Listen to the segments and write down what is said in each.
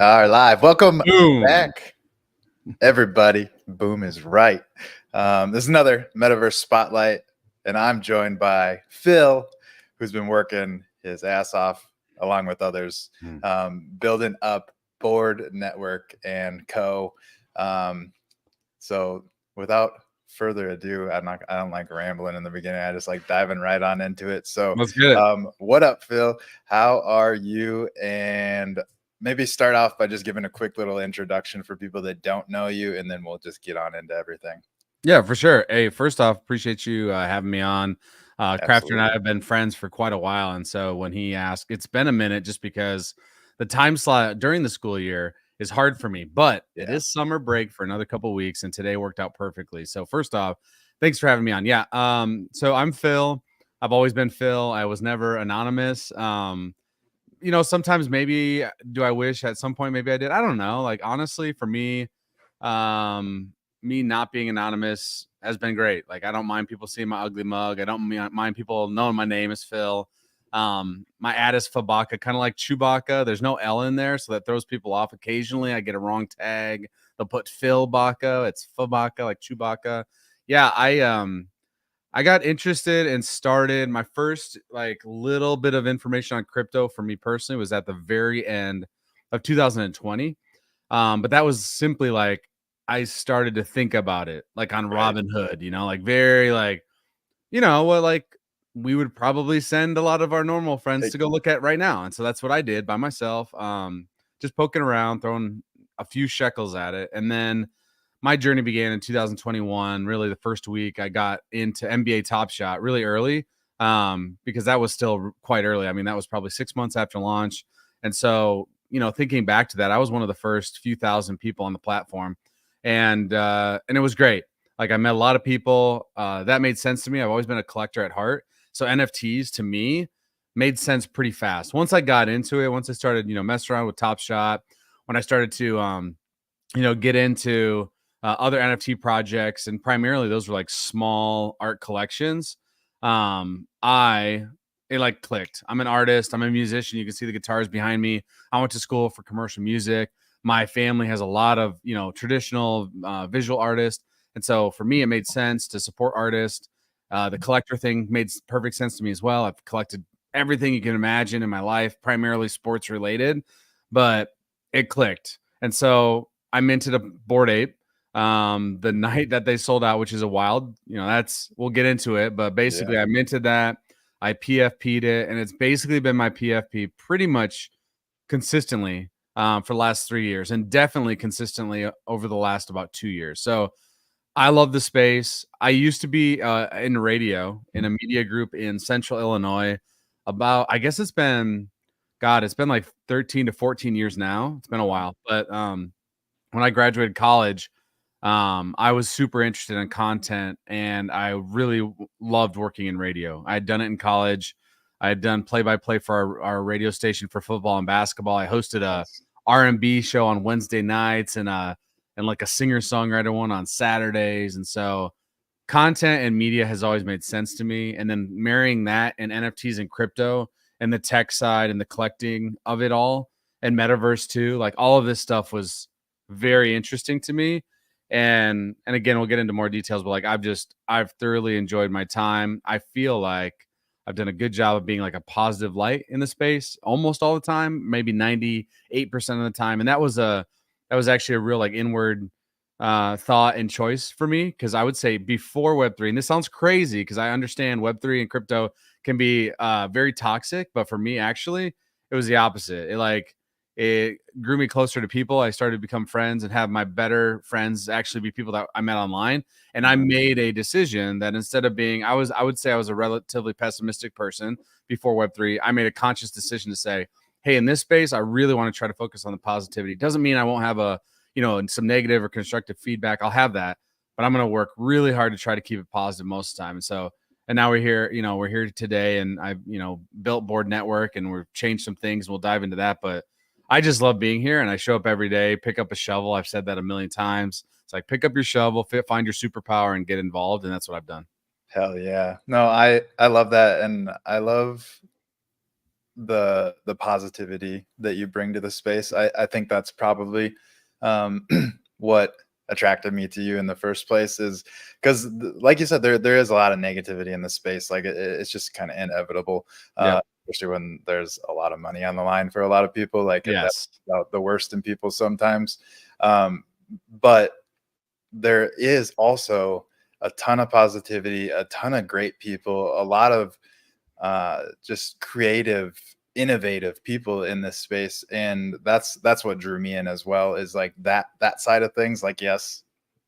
are live. Welcome Boom. back, everybody. Boom is right. This is another Metaverse Spotlight, and I'm joined by Phil, who's been working his ass off along with others, building up Board Network and Co. So without further ado, I don't like rambling in the beginning. I just like diving right on into it. So Let's get it. What up, Phil? How are you? And maybe start off by just giving a quick little introduction for people that don't know you, and then we'll just get on into everything. Yeah, for sure. Hey, first off, appreciate you having me on. Crafter and I Absolutely. have been friends for quite a while, and so when he asked, it's been a minute just because the time slot during the school year is hard for me, but it Yeah. is summer break for another couple of weeks, and today worked out perfectly. So first off, thanks for having me on. Yeah, so I'm Phil. I've always been Phil. I was never anonymous. Sometimes maybe do I wish at some point maybe I did. I don't know. Like honestly, for me, um, me not being anonymous has been great. Like I don't mind people seeing my ugly mug. I don't mind people knowing my name is Phil. My ad is Fabaka, kind of like Chewbacca. There's no L in there, so that throws people off. Occasionally, I get a wrong tag. They'll put Phil Baka. It's Fabaka, like Chewbacca. Yeah, I got interested and started my first like little bit of information on crypto for me personally was at the very end of 2020. But that was simply like I started to think about it like on Right. Robinhood, like very like, what like we would probably send a lot of our normal friends to go look at right now. And so that's what I did by myself. Just poking around, throwing a few shekels at it. And then my journey began in 2021. Really, the first week I got into NBA Top Shot really early, because that was still quite early. I mean, that was probably 6 months after launch. And so, thinking back to that, I was one of the first few thousand people on the platform, and it was great. Like I met a lot of people. That made sense to me. I've always been a collector at heart, so NFTs to me made sense pretty fast. Once I got into it, once I started, messing around with Top Shot, when I started to, get into other NFT projects, and primarily those were like small art collections. It like clicked. I'm an artist. I'm a musician. You can see the guitars behind me. I went to school for commercial music. My family has a lot of traditional visual artists, and so for me, it made sense to support artists. The collector thing made perfect sense to me as well. I've collected everything you can imagine in my life, primarily sports related, but it clicked, and so I minted a Bored Ape the night that they sold out, which is a wild, we'll get into it, but basically I minted that, I PFP'd it, and it's basically been my PFP pretty much consistently for the last 3 years, and definitely consistently over the last about 2 years. So I love the space. I used to be in radio in a media group in Central Illinois. I guess it's been like 13 to 14 years now. It's been a while, but when I graduated college, I was super interested in content, and I really loved working in radio. I had done it in college. I had done play-by-play for our radio station for football and basketball. I hosted a R&B show on Wednesday nights and like a singer-songwriter one on Saturdays. And so content and media has always made sense to me. And then marrying that and NFTs and crypto and the tech side and the collecting of it all and Metaverse too, like all of this stuff was very interesting to me. And again, we'll get into more details, but like I've thoroughly enjoyed my time. I feel like I've done a good job of being like a positive light in the space almost all the time, maybe 98% of the time. And that was actually a real like inward thought and choice for me, because I would say before Web3, and this sounds crazy because I understand Web3 and crypto can be very toxic, but for me, actually, it was the opposite. It grew me closer to people. I started to become friends and have my better friends actually be people that I met online. And I made a decision that instead of being, I would say I was a relatively pessimistic person before Web3. I made a conscious decision to say, hey, in this space, I really want to try to focus on the positivity. Doesn't mean I won't have some negative or constructive feedback. I'll have that, but I'm going to work really hard to try to keep it positive most of the time. And now we're here today, and I've, built Board Network, and we've changed some things. We'll dive into that, but I just love being here, and I show up every day, pick up a shovel. I've said that a million times. It's like, pick up your shovel, find your superpower, and get involved. And that's what I've done. Hell yeah. No, I love that. And I love the positivity that you bring to the space. I think that's probably what attracted me to you in the first place, is because like you said, there is a lot of negativity in the space. Like it's just kind of inevitable, Yep. especially when there's a lot of money on the line for a lot of people. Like Yes. that's the worst in people sometimes. um, but there is also a ton of positivity, a ton of great people, a lot of just creative, innovative people in this space, and that's what drew me in as well. Is like that side of things. Like, yes,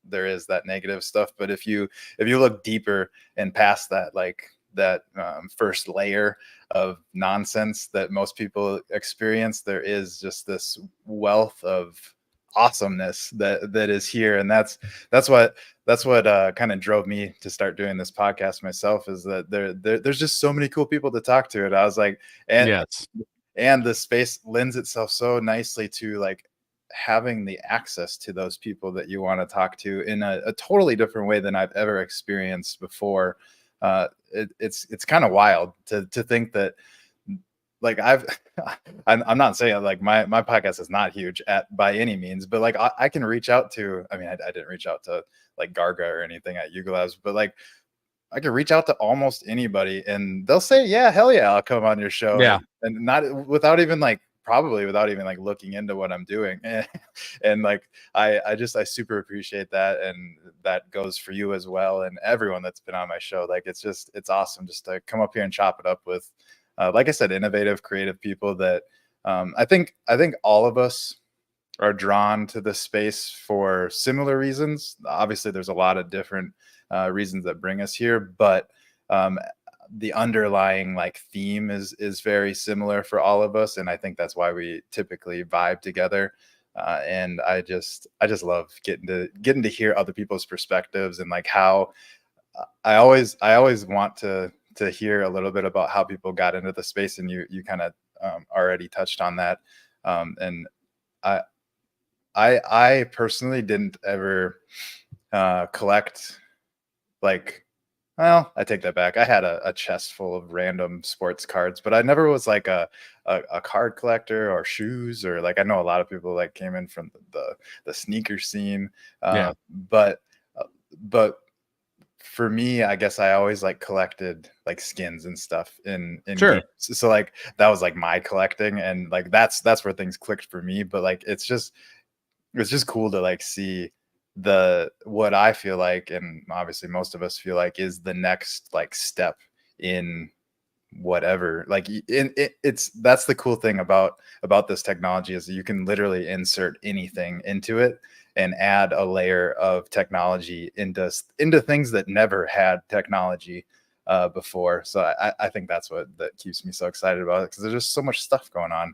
there is that negative stuff, but if you look deeper and past that, like that first layer of nonsense that most people experience, there is just this wealth of awesomeness that is here, and that's what kind of drove me to start doing this podcast myself, is that there's just so many cool people to talk to. And I was like, Yes. and the space lends itself so nicely to like having the access to those people that you want to talk to in a totally different way than I've ever experienced before. It's kind of wild to think that, like I'm not saying like my podcast is not huge at by any means, but like I can reach out to, I mean, I didn't reach out to like Garga or anything at Yuga Labs, but like I can reach out to almost anybody and they'll say, yeah, hell yeah, I'll come on your show. Yeah. And not without even like, probably without even like looking into what I'm doing. And like I super appreciate that, and that goes for you as well, and everyone that's been on my show. Like it's awesome just to come up here and chop it up with like I said, innovative, creative people that I think all of us are drawn to this space for similar reasons. Obviously, there's a lot of different reasons that bring us here, but um, the underlying like theme is very similar for all of us, and I think that's why we typically vibe together. And I just love getting to hear other people's perspectives, and like how I always want to hear a little bit about how people got into the space, and you kind of already touched on that. And I I personally didn't ever collect, like, well, I take that back. I had a chest full of random sports cards, but I never was like a card collector or shoes, or like I know a lot of people like came in from the sneaker scene, Yeah. but uh, but for me, I guess I always like collected like skins and stuff in Sure. games. So like that was like my collecting, and like that's where things clicked for me. But like it's just cool to like see the what I feel like, and obviously most of us feel like, is the next like step in whatever. Like it's that's the cool thing about this technology, is that you can literally insert anything into it and add a layer of technology into things that never had technology before. So I think that's what that keeps me so excited about it, because there's just so much stuff going on.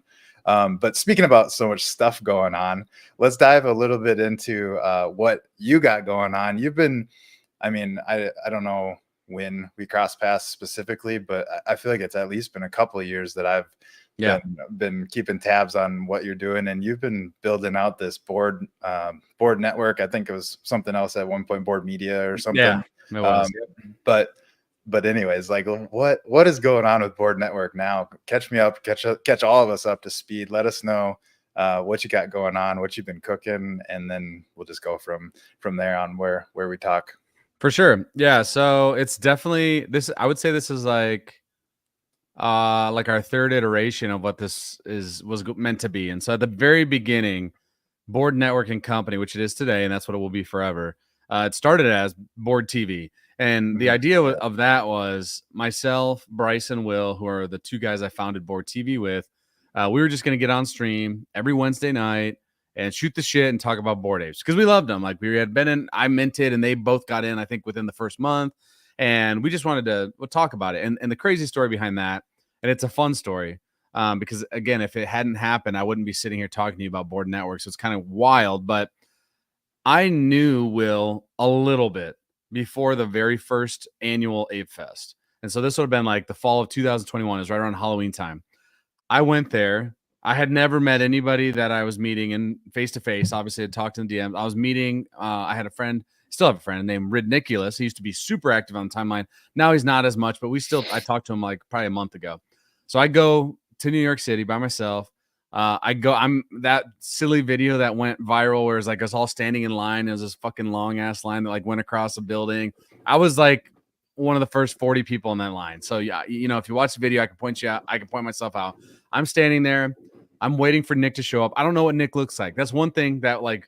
But speaking about so much stuff going on, let's dive a little bit into what you got going on. You've been, I mean, I don't know when we cross paths specifically, but I feel like it's at least been a couple of years that I've Yeah. been keeping tabs on what you're doing, and you've been building out this board network. I think it was something else at one point, Board Media or Yeah. something. It was. But anyways, like what is going on with Board Network now? Catch me up, catch all of us up to speed. Let us know what you got going on, what you've been cooking, and then we'll just go from there on where we talk. For sure. Yeah. So it's definitely this. I would say this is like our third iteration of what this was meant to be. And so at the very beginning, Board Network and Company, which it is today, and that's what it will be forever. It started as Board TV. And the idea of that was myself, Bryce, and Will, who are the two guys I founded Board TV with. We were just going to get on stream every Wednesday night and shoot the shit and talk about Board Apes, because we loved them. Like, we had been in, I minted, and they both got in, I think, within the first month. And we just wanted to talk about it. And the crazy story behind that, and it's a fun story, because, again, if it hadn't happened, I wouldn't be sitting here talking to you about Board Network. So it's kind of wild. But I knew Will a little bit before the very first annual Ape Fest. And so this would have been like the fall of 2021. It was right around Halloween time. I went there. I had never met anybody that I was meeting in face to face. Obviously, I talked in DMs. I was meeting. I had a friend, still have a friend named Ridniculous. He used to be super active on the timeline. Now he's not as much, but I talked to him like probably a month ago. So I go to New York City by myself. I'm that silly video that went viral where it's like us all standing in line. It was this fucking long ass line that like went across the building. I was like one of the first 40 people in that line. So yeah, if you watch the video, I can point you out. I can point myself out. I'm standing there. I'm waiting for Nick to show up. I don't know what Nick looks like. That's one thing that like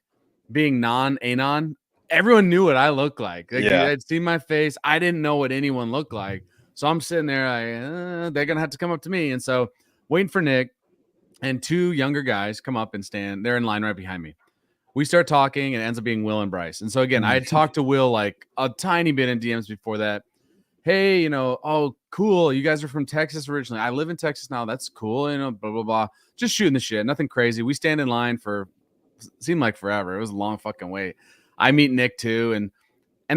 being non-anon, everyone knew what I looked like. They'd seen my face. I didn't know what anyone looked like. So I'm sitting there like, they're going to have to come up to me. And so waiting for Nick. And two younger guys come up and stand. They're in line right behind me. We start talking, and it ends up being Will and Bryce. And so again, I had talked to Will like a tiny bit in DMs before that. Hey, oh, cool. You guys are from Texas originally. I live in Texas now. That's cool. Blah, blah, blah. Just shooting the shit. Nothing crazy. We stand in line for, seemed like forever. It was a long fucking wait. I meet Nick too. And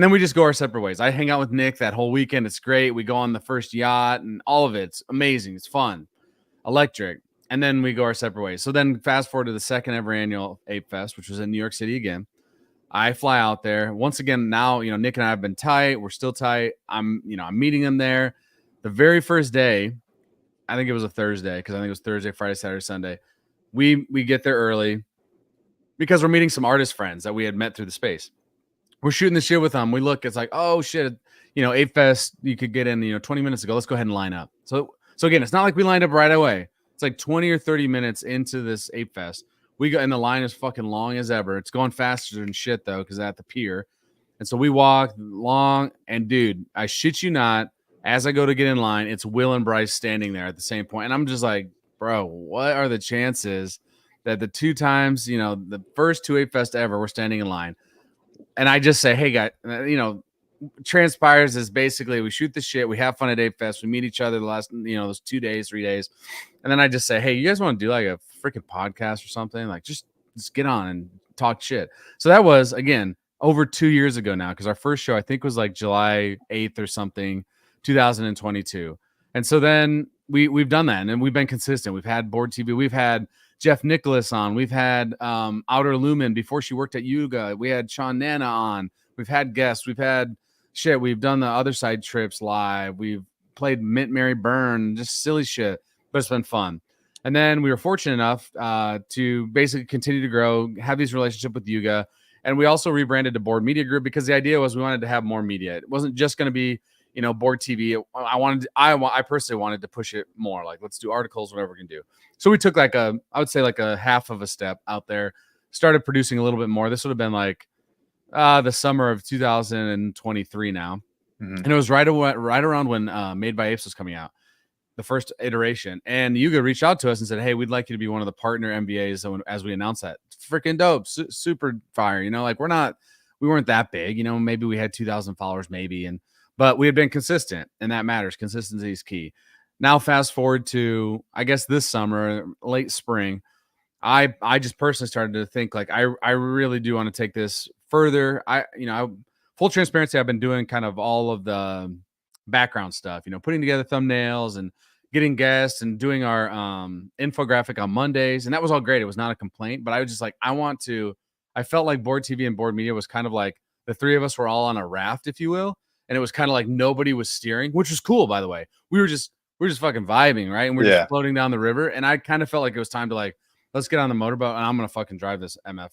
then we just go our separate ways. I hang out with Nick that whole weekend. It's great. We go on the first yacht and all of it's amazing. It's fun. Electric. And then we go our separate ways. So then fast forward to the second ever annual Ape Fest, which was in New York City again. I fly out there. Once again, now, Nick and I have been tight. We're still tight. I'm meeting him there. The very first day, I think it was a Thursday, because I think it was Thursday, Friday, Saturday, Sunday. We get there early because we're meeting some artist friends that we had met through the space. We're shooting the shit with them. We look, it's like, oh shit, Ape Fest, you could get in, 20 minutes ago. Let's go ahead and line up. So again, it's not like we lined up right away. It's like 20 or 30 minutes into this Ape Fest. We go, and the line is fucking long as ever. It's going faster than shit though, because at the pier. And so we walk long, and dude, I shit you not, as I go to get in line, it's Will and Bryce standing there at the same point. And I'm just like, bro, what are the chances that the two times, the first two Ape Fest ever, we're standing in line? And I just say, hey guys, transpires is basically we shoot the shit, we have fun at Ape Fest, we meet each other the last those 2 days, 3 days, and then I just say, hey, you guys want to do like a freaking podcast or something? Like just get on and talk shit. So that was again over 2 years ago now, because our first show I think was like July 8th or something, 2022. And so then we've done that, and we've been consistent. We've had Board TV, we've had Jeff Nicholas on, we've had Outer Lumen before she worked at Yuga, we had Sean Nana on, we've had guests, we've had shit, we've done the Other Side trips live, we've played Mint Mary Burn, just silly shit, but it's been fun. And then we were fortunate enough to basically continue to grow, have these relationships with Yuga, and we also rebranded to Board Media Group because the idea was we wanted to have more media. It wasn't just going to be Board TV. I personally wanted to push it more. Like, let's do articles, whatever we can do. So we took I would say a half of a step out there, started producing a little bit more. This would have been like the summer of 2023 now. Mm-hmm. And it was right around when Made by Apes was coming out, the first iteration. And Yuga reached out to us and said, hey, we'd like you to be one of the partner MBAs as we announced that. Freaking dope. Super fire. We weren't that big, maybe we had 2,000 followers maybe. But we had been consistent, and that matters. Consistency is key. Now, fast forward to, I guess, this summer, late spring, I just personally started to think like, I really do want to take this further. Full transparency, I've been doing kind of all of the background stuff, putting together thumbnails and getting guests and doing our infographic on Mondays. And that was all great. It was not a complaint, but I was just like, I felt like Board TV and Board Media was kind of like the three of us were all on a raft, if you will. And it was kind of like nobody was steering, which was cool, by the way. We were just fucking vibing, right? And we're just floating down the river. And I kind of felt like it was time to let's get on the motorboat and I'm gonna fucking drive this MF.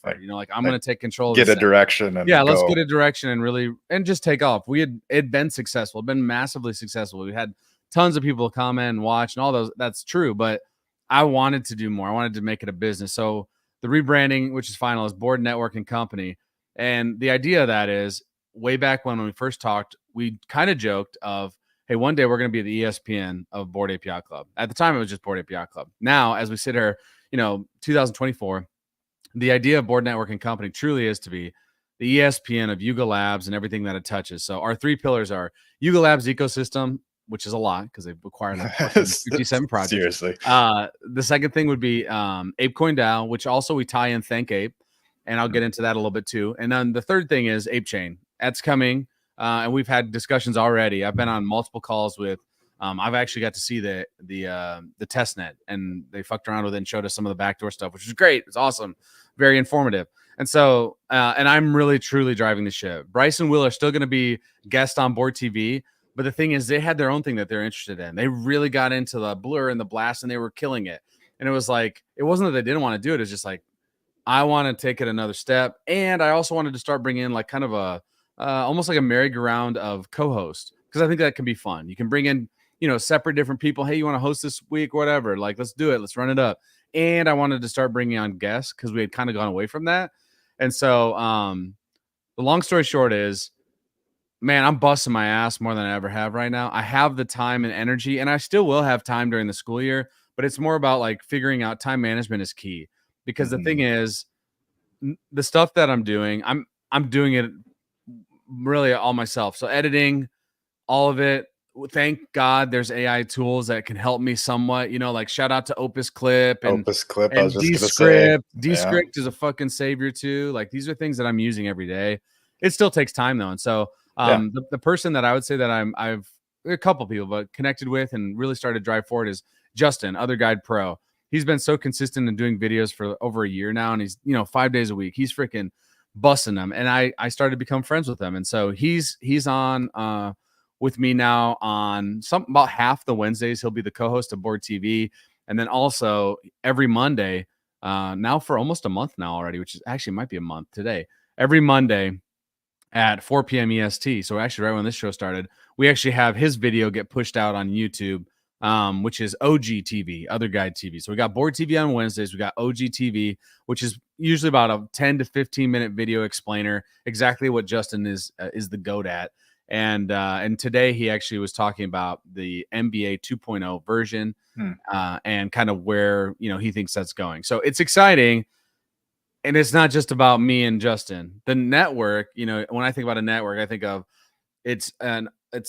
I'm gonna take control of get a direction and let's get a direction and really just take off. It'd been successful, it'd been massively successful. We had tons of people comment and watch and all those. That's true, but I wanted to do more. I wanted to make it a business. So the rebranding, which is final, is Board Network and Company. And the idea of that is, way back when we first talked, we kind of joked of, hey, one day we're going to be the ESPN of Board Ape Yacht Club. At the time, it was just Board Ape Yacht Club. Now, as we sit here, 2024, the idea of Board Network and Company truly is to be the ESPN of Yuga Labs and everything that it touches. So our three pillars are Yuga Labs ecosystem, which is a lot because they've acquired like 57 projects. Seriously. The second thing would be ApeCoin DAO, which also we tie in Thank Ape, and I'll get into that a little bit too. And then the third thing is Ape Chain. That's coming, and we've had discussions already. I've been on multiple calls with. I've actually got to see the test net, and they fucked around with it and showed us some of the backdoor stuff, which was great. It's awesome, very informative. And so, and I'm really truly driving the ship. Bryce and Will are still going to be guests on Board TV, But the thing is, they had their own thing that they're interested in. They really got into the blur and the blast, and they were killing it. And it was like, it wasn't that they didn't want to do it. It's just like, I want to take it another step. And I also wanted to start bringing in like kind of a, almost like a merry-go-round of co-host, because I think that can be fun. You can bring in, separate different people. Hey, you want to host this week? Whatever. Like, let's do it. Let's run it up. And I wanted to start bringing on guests because we had kind of gone away from that. And so the long story short is, man, I'm busting my ass more than I ever have right now. I have the time and energy, and I still will have time during the school year, but it's more about like figuring out time management is key, because the thing is, the stuff that I'm doing, I'm doing it really all myself. So editing, all of it. Thank God there's AI tools that can help me somewhat, like shout out to Opus Clip and Opus Clip, I was just gonna say. Descript. Descript is a fucking savior too. Like, these are things that I'm using every day. It still takes time though. And so the person that I would say that I've a couple people but connected with and really started to drive forward is Justin, Other Guide Pro. He's been so consistent in doing videos for over a year now, and he's 5 days a week. He's freaking busting them, and I started to become friends with him, and so he's on with me now on about half the Wednesdays. He'll be the co-host of Board TV, and then also every Monday now for almost a month now already, which is actually might be a month today. Every Monday at 4 p.m. EST. So actually, right when this show started, we actually have his video get pushed out on YouTube, which is OG TV, Other Guide TV. So we got Board TV on Wednesdays. We got OG TV, which is usually about a 10 to 15 minute video explainer, exactly what Justin is the goat at. And today he actually was talking about the NBA 2.0 version and kind of where he thinks that's going. So it's exciting. And it's not just about me and Justin. The network, when I think about a network, I think of it's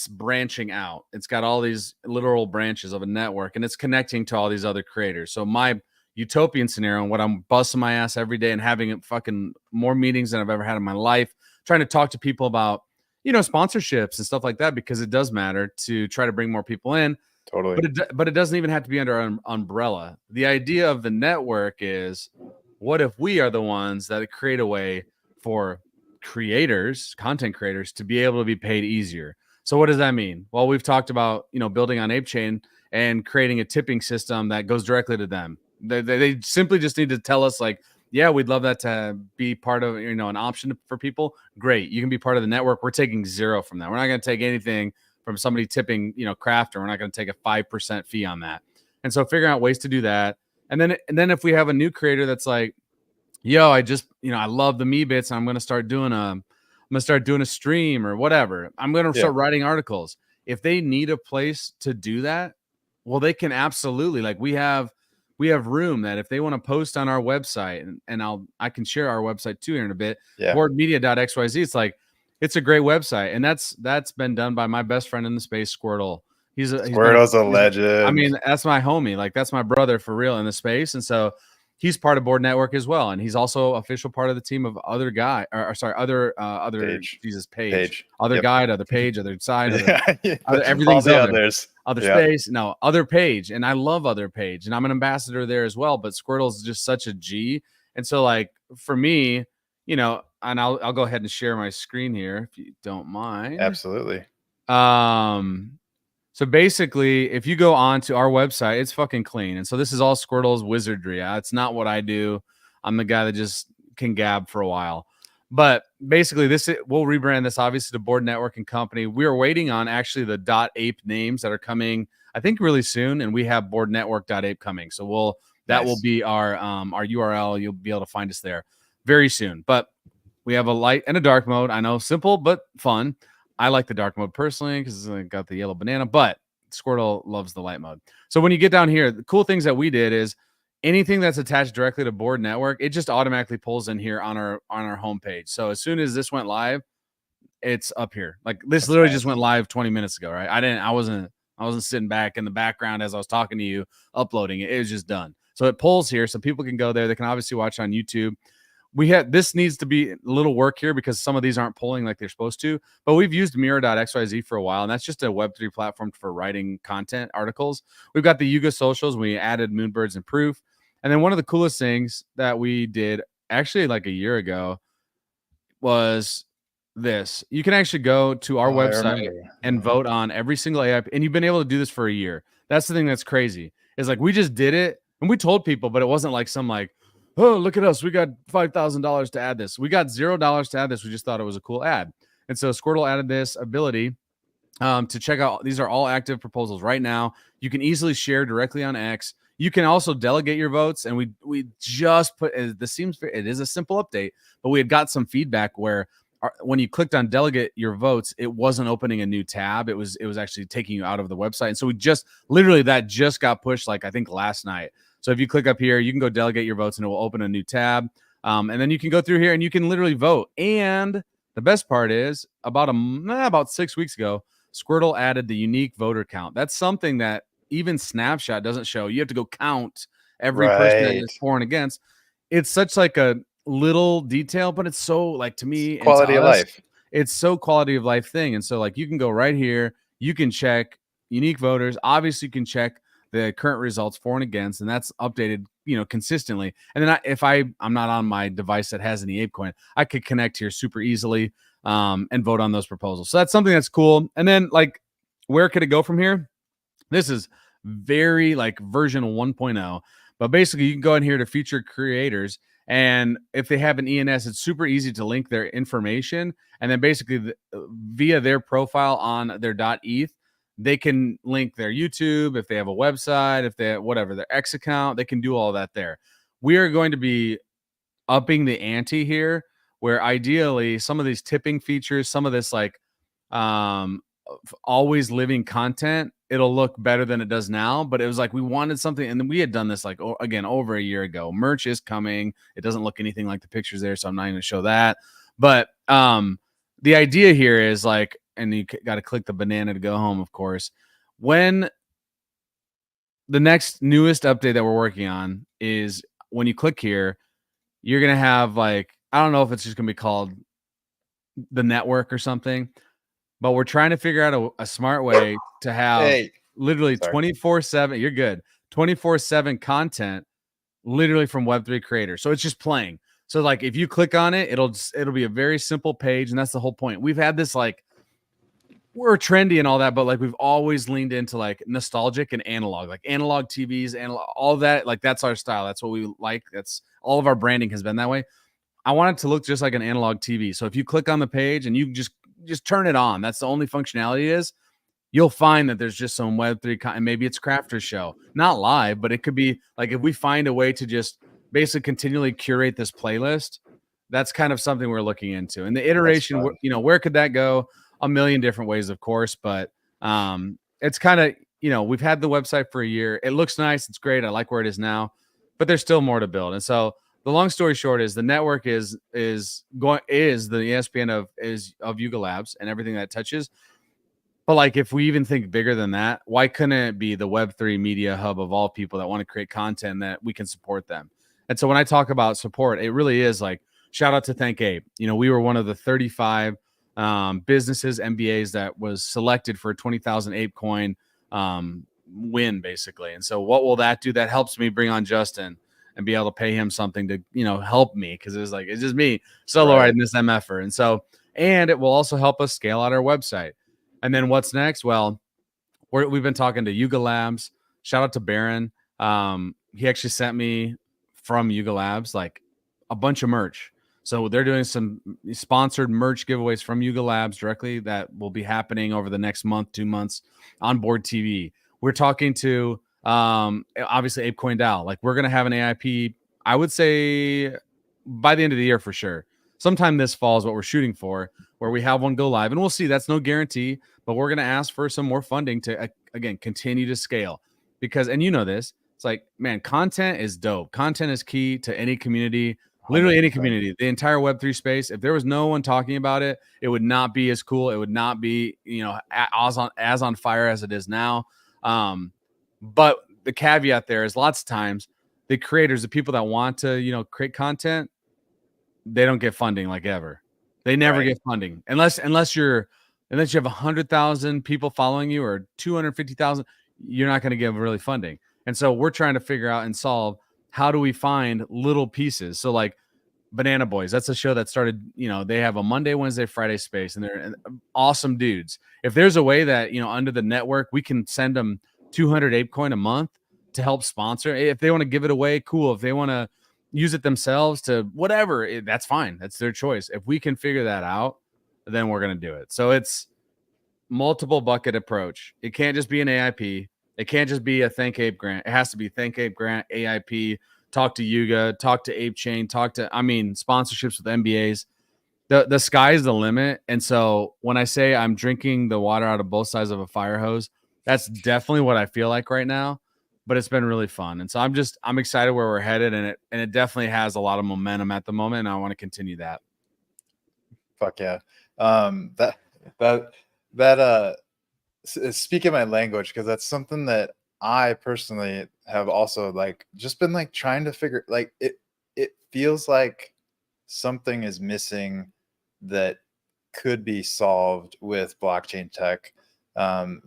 branching out. It's got all these literal branches of a network, and it's connecting to all these other creators. So my utopian scenario, and what I'm busting my ass every day and having fucking more meetings than I've ever had in my life, trying to talk to people about, sponsorships and stuff like that, because it does matter to try to bring more people in. Totally. But it doesn't even have to be under an umbrella. The idea of the network is, what if we are the ones that create a way for creators, content creators, to be able to be paid easier? So what does that mean? Well, we've talked about, building on ApeChain and creating a tipping system that goes directly to them. They simply just need to tell us, like, yeah, we'd love that to be part of, an option for people. Great. You can be part of the network. We're taking zero from that. We're not going to take anything from somebody tipping, Crafter. We're not going to take a 5% fee on that. And so figuring out ways to do that. And then if we have a new creator that's like, yo, I just, I love the me bits, and I'm going to start doing a stream or whatever. I'm going to start writing articles. If they need a place to do that, well, they can absolutely, like, we have room that if they want to post on our website, and I can share our website too here in a bit, boardmedia.xyz. It's like, it's a great website. And that's been done by my best friend in the space, Squirtle. Squirtle's a legend. I mean, that's my homie. Like, that's my brother for real in the space. And so he's part of Board Network as well. And he's also official part of the team of Other Guy, Page. Other Guide, Other Page, Other Side, everything's Other Space. No, Other Page. And I love Other Page. And I'm an ambassador there as well. But Squirtle's just such a G. And so, like, for me, and I'll go ahead and share my screen here if you don't mind. Absolutely. So basically, if you go on to our website, it's fucking clean. And so this is all Squirtle's wizardry. It's not what I do. I'm the guy that just can gab for a while. But basically, we'll rebrand this obviously to Board Network and Company. We are waiting on actually the .ape names that are coming, I think, really soon, and we have boardnetwork.ape coming. So that will be our URL. You'll be able to find us there very soon. But we have a light and a dark mode. I know, simple but fun. I like the dark mode personally because I got the yellow banana, but Squirtle loves the light mode. So when you get down here, the cool things that we did is anything that's attached directly to Board Network, it just automatically pulls in here on our homepage. So as soon as this went live, it's up here. Like, this literally just went live 20 minutes ago, right? I wasn't sitting back in the background as I was talking to you uploading it. It was just done. So it pulls here so people can go there. They can obviously watch on YouTube. This needs to be a little work here because some of these aren't pulling like they're supposed to, but we've used mirror.xyz for a while, and that's just a Web3 platform for writing content articles. We've got the Yuga socials. We added Moonbirds and Proof. And then one of the coolest things that we did actually like a year ago was this. You can actually go to our Oh, I website remember. and vote on every single AI, and you've been able to do this for a year. That's the thing that's crazy. Is like we just did it and we told people, but it wasn't like some like, oh, look at us, we got $5,000 to add this. We got $0 to add this. We just thought it was a cool ad. And so Squirtle added this ability to check out. These are all active proposals right now. You can easily share directly on X. You can also delegate your votes, and we just put this seems it is a simple update, but we had got some feedback where when you clicked on delegate your votes, it wasn't opening a new tab. It was actually taking you out of the website, and so we just literally that just got pushed like I think last night. So if you click up here, you can go delegate your votes, and it will open a new tab, and then you can go through here and you can literally vote. And the best part is about 6 weeks ago, Squirtle added the unique voter count. That's something that even Snapshot doesn't show. You have to go count every person that is for and against. It's such like a little detail, but it's so like to me and to Quality of us, life. it's so quality of life thing. And so like you can go right here, you can check unique voters. Obviously, you can check the current results for and against, and that's updated, consistently. And then if I'm not on my device that has any ApeCoin, I could connect here super easily and vote on those proposals. So that's something that's cool. And then like, where could it go from here? This is very like version 1.0, but basically you can go in here to feature creators. And if they have an ENS, it's super easy to link their information. And then basically via their profile on their .eth, they can link their YouTube. If they have a website, if they have whatever, their X account, they can do all that there. We are going to be upping the ante here, where ideally some of these tipping features, some of this like always living content, it'll look better than it does now. But it was like we wanted something, and then we had done this like again over a year ago. Merch is coming. It doesn't look anything like the pictures there, so I'm not going to show that. But the idea here is like, and you got to click the banana to go home, of course. When the next newest update that we're working on is when you click here, you're going to have like, I don't know if it's just going to be called the network or something, but we're trying to figure out a smart way to have literally 24/7. You're good. 24/7 content literally from Web3 creators. So it's just playing. So like if you click on it, it'll be a very simple page. And that's the whole point. We've had this like, we're trendy and all that, but like we've always leaned into like nostalgic and analog, like analog TVs and all that. Like that's our style. That's what we like. That's all of our branding has been that way. I want it to look just like an analog TV. So if you click on the page and you just turn it on, that's the only functionality is, you'll find that there's just some Web3 and maybe it's Crafters Show, not live, but it could be like if we find a way to just basically continually curate this playlist, that's kind of something we're looking into. And the iteration, where could that go? A million different ways, of course, but it's kind of, we've had the website for a year. It looks nice. It's great. I like where it is now, but there's still more to build. And so the long story short is the network is the ESPN of Yuga Labs and everything that touches. But like, if we even think bigger than that, why couldn't it be the Web3 media hub of all people that want to create content that we can support them? And so when I talk about support, it really is like, shout out to Thank Ape. We were one of the 35 businesses, MBAs that was selected for a 20,000 Ape coin win, basically. And so what will that do? That helps me bring on Justin and be able to pay him something to, help me, because it's just me solo riding this MFer. And so, and it will also help us scale out our website. And then what's next? Well, we've been talking to Yuga Labs. Shout out to Baron. He actually sent me from Yuga Labs like a bunch of merch. So they're doing some sponsored merch giveaways from Yuga Labs directly that will be happening over the next month, 2 months on Board TV. We're talking to obviously ApeCoin DAO. Like we're going to have an AIP, I would say by the end of the year for sure. Sometime this fall is what we're shooting for, where we have one go live, and we'll see. That's no guarantee, but we're going to ask for some more funding to, again, continue to scale, because, and this, it's like, man, content is dope. Content is key to any community, literally any community, the entire Web3 space. If there was no one talking about it, it would not be as cool. It would not be, as on fire as it is now. But the caveat there is lots of times the creators, the people that want to, create content, they don't get funding like ever. They never get funding unless you have 100,000 people following you or 250,000. You're not going to give really funding. And so we're trying to figure out and solve, how do we find little pieces? So like Banana Boys. That's a show that started, they have a Monday, Wednesday, Friday space, and they're awesome dudes. If there's a way that, under the network, we can send them 200 ApeCoin a month to help sponsor. If they want to give it away, cool. If they want to use it themselves to whatever, that's fine. That's their choice. If we can figure that out, then we're going to do it. So it's multiple bucket approach. It can't just be an AIP. It can't just be a Thank Ape grant. It has to be Thank Ape grant, AIP, talk to Yuga, talk to Ape Chain, sponsorships with MBAs. The sky's the limit. And so when I say I'm drinking the water out of both sides of a fire hose, that's definitely what I feel like right now. But it's been really fun. And so I'm excited where we're headed, and it definitely has a lot of momentum at the moment, and I want to continue that. Fuck yeah. Speaking my language, because that's something that I personally have also like just been like trying to figure, like it feels like something is missing that could be solved with blockchain tech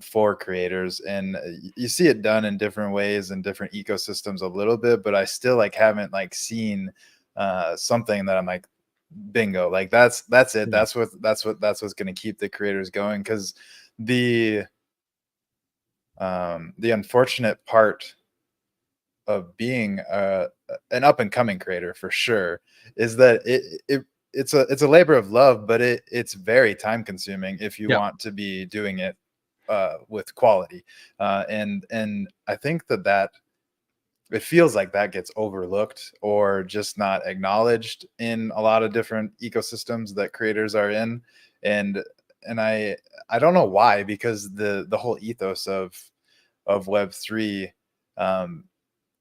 for creators. And you see it done in different ways and different ecosystems a little bit, but I still like haven't like seen something that I'm like, bingo, like that's it. That's what's going to keep the creators going. Because the unfortunate part of being an up and coming creator for sure is that it's a labor of love, but it's very time consuming if you want to be doing it with quality. And I think that it feels like that gets overlooked or just not acknowledged in a lot of different ecosystems that creators are in. And I don't know why, because the whole ethos of Web3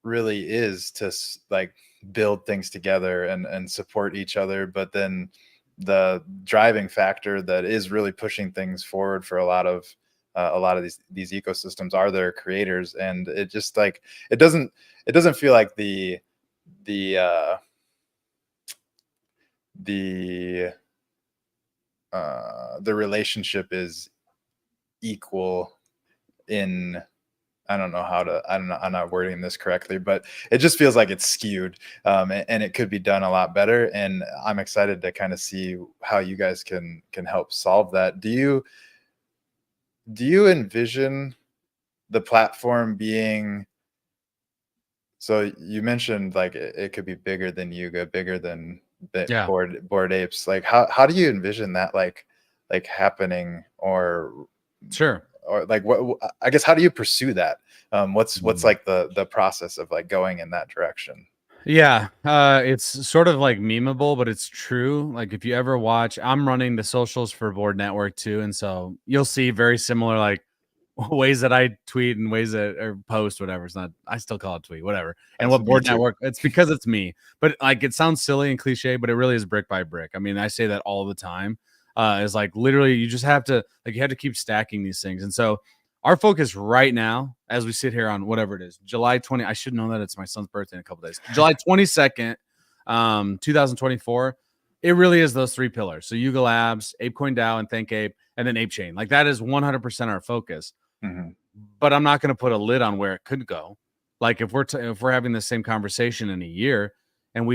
really is to like build things together and support each other. But then the driving factor that is really pushing things forward for a lot of these ecosystems are their creators. And it just like it doesn't feel like the relationship is equal in, I'm not wording this correctly, but it just feels like it's skewed, and it could be done a lot better. And I'm excited to kind of see how you guys can help solve that. Do you envision the platform being, so you mentioned like it could be bigger than Yuga, bigger than Bored Apes. Like how do you envision that like happening, or sure, or like what, I guess, how do you pursue that? What's like the process of like going in that direction? Yeah, it's sort of like memeable, but it's true. Like if you ever watch, I'm running the socials for Board Network too, and so you'll see very similar like ways that I tweet and ways that or post, whatever. It's not, I still call it tweet, whatever. And what Board Network, it's because it's me. But like it sounds silly and cliche, but it really is brick by brick. I mean, I say that all the time. Is like literally you just have to keep stacking these things. And so our focus right now, as we sit here on whatever it is, July 20, I should know that it's my son's birthday in a couple days. July 22nd, 2024. It really is those three pillars. So Yuga Labs, ApeCoin DAO, and Thank Ape, and then Ape Chain. Like that is 100% our focus. Mm-hmm. But I'm not going to put a lid on where it could go. Like if we're having the same conversation in a year, and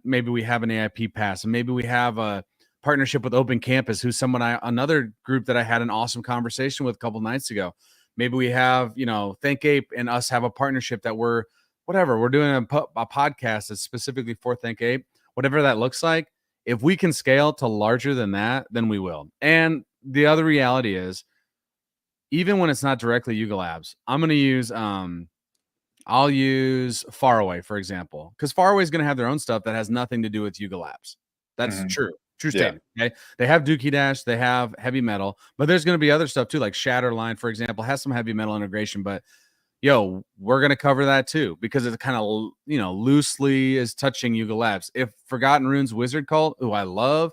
maybe we have an AIP pass, and maybe we have a partnership with Open Campus, who's another group that I had an awesome conversation with a couple nights ago. Maybe we have, Thank Ape and us have a partnership that we're doing a podcast that's specifically for Thank Ape, whatever that looks like. If we can scale to larger than that, then we will. And the other reality is, even when it's not directly Yuga Labs, I'm going to use, I'll use Faraway, for example, because Faraway is going to have their own stuff that has nothing to do with Yuga Labs. That's true statement. Okay. They have Dookie Dash, they have heavy metal, but there's going to be other stuff too, like Shatterline, for example, has some heavy metal integration. But we're going to cover that too, because it kind of, loosely is touching Yuga Labs. If Forgotten Runes Wizard Cult, who I love,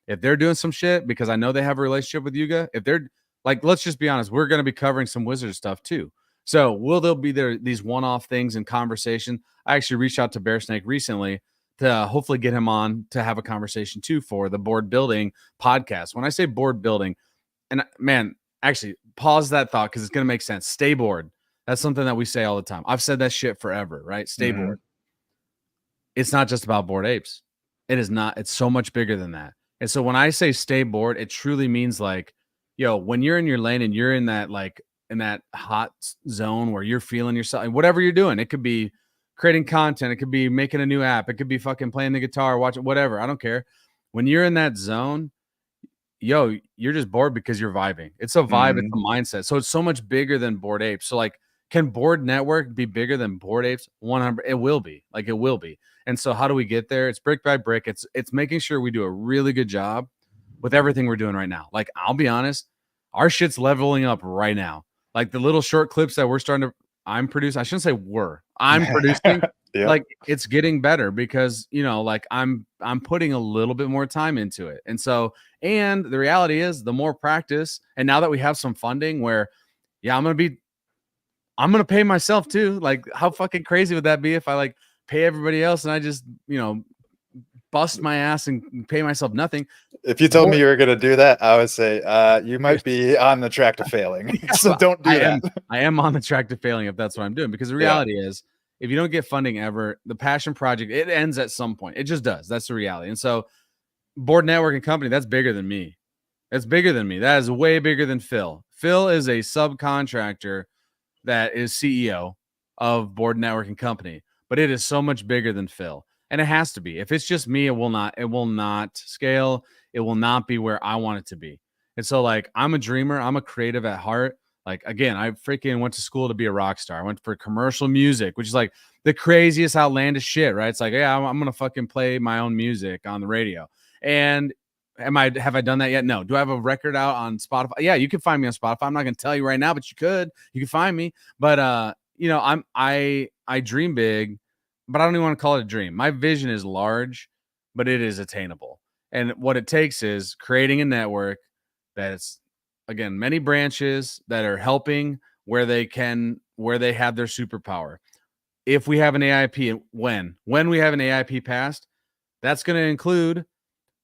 if they're doing some shit, because I know they have a relationship with Yuga, if they're like, let's just be honest, we're going to be covering some Wizard stuff too. So will there be these one-off things in conversation? I actually reached out to Bear Snake recently to hopefully get him on to have a conversation too for the board building podcast. When I say board building, and man, actually pause that thought because it's going to make sense. Stay bored. That's something that we say all the time. I've said that shit forever, right? Stay bored. It's not just about Bored Apes. It is not. It's so much bigger than that. And so when I say stay bored, it truly means like, yo, when you're in your lane and you're in that like in that hot zone where you're feeling yourself, and whatever you're doing, it could be creating content, it could be making a new app, it could be fucking playing the guitar, watching whatever. I don't care. When you're in that zone, yo, you're just bored because you're vibing. It's a vibe, it's Mhm. a mindset. So it's so much bigger than Bored Apes. So like, can Bored Network be bigger than Bored Apes? 100. It will be. Like it will be. And so how do we get there? It's brick by brick. It's making sure we do a really good job with everything we're doing right now. Like I'll be honest, our shit's leveling up right now. Like the little short clips that we're starting to I'm producing. I shouldn't say I'm producing. Yep. Like it's getting better because like I'm putting a little bit more time into it. And so and the reality is the more practice, and now that we have some funding where, yeah, I'm gonna pay myself too. Like, how fucking crazy would that be if I like pay everybody else and I just, bust my ass and pay myself nothing? If you told me you were gonna do that, I would say, you might be on the track to failing. So Well, don't do that. I am on the track to failing if that's what I'm doing, because the Yeah. reality is if you don't get funding ever, the passion project, it ends at some point. It just does. That's the reality. And so Board Network and Company, that's bigger than me. It's bigger than me. That is way bigger than Phil. Phil is a subcontractor that is CEO of Board Network and Company, but it is so much bigger than Phil. And it has to be. If it's just me, it will not scale. It will not be where I want it to be. And so like I'm a dreamer, I'm a creative at heart. Like again, I freaking went to school to be a rock star. I went for commercial music, which is like the craziest outlandish shit, right? It's like, yeah, I'm gonna fucking play my own music on the radio. And have I done that yet? No. Do I have a record out on Spotify? Yeah, you can find me on Spotify. I'm not gonna tell you right now, but you can find me. But I dream big, but I don't even want to call it a dream. My vision is large, but it is attainable. And what it takes is creating a network that's, again, many branches that are helping where they have their superpower. If we have an AIP, when we have an AIP passed, that's going to include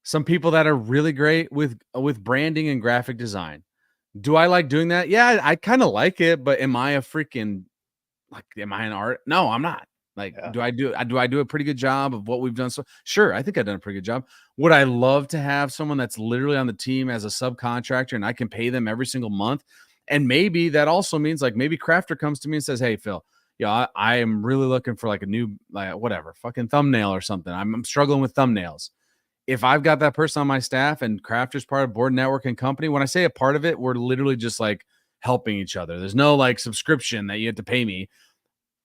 some people that are really great with branding and graphic design. Do I like doing that? Yeah, I kind of like it, but am I a freaking am I an art? No, I'm not. Like, Yeah. do I do a pretty good job of what we've done? So sure, I think I've done a pretty good job. Would I love to have someone that's literally on the team as a subcontractor and I can pay them every single month? And maybe that also means like maybe Crafter comes to me and says, "Hey, Phil, yeah, I am really looking for like a new like whatever fucking thumbnail or something. I'm struggling with thumbnails." If I've got that person on my staff and Crafter's part of Board Network and Company, when I say a part of it, we're literally just like helping each other. There's no like subscription that you have to pay me.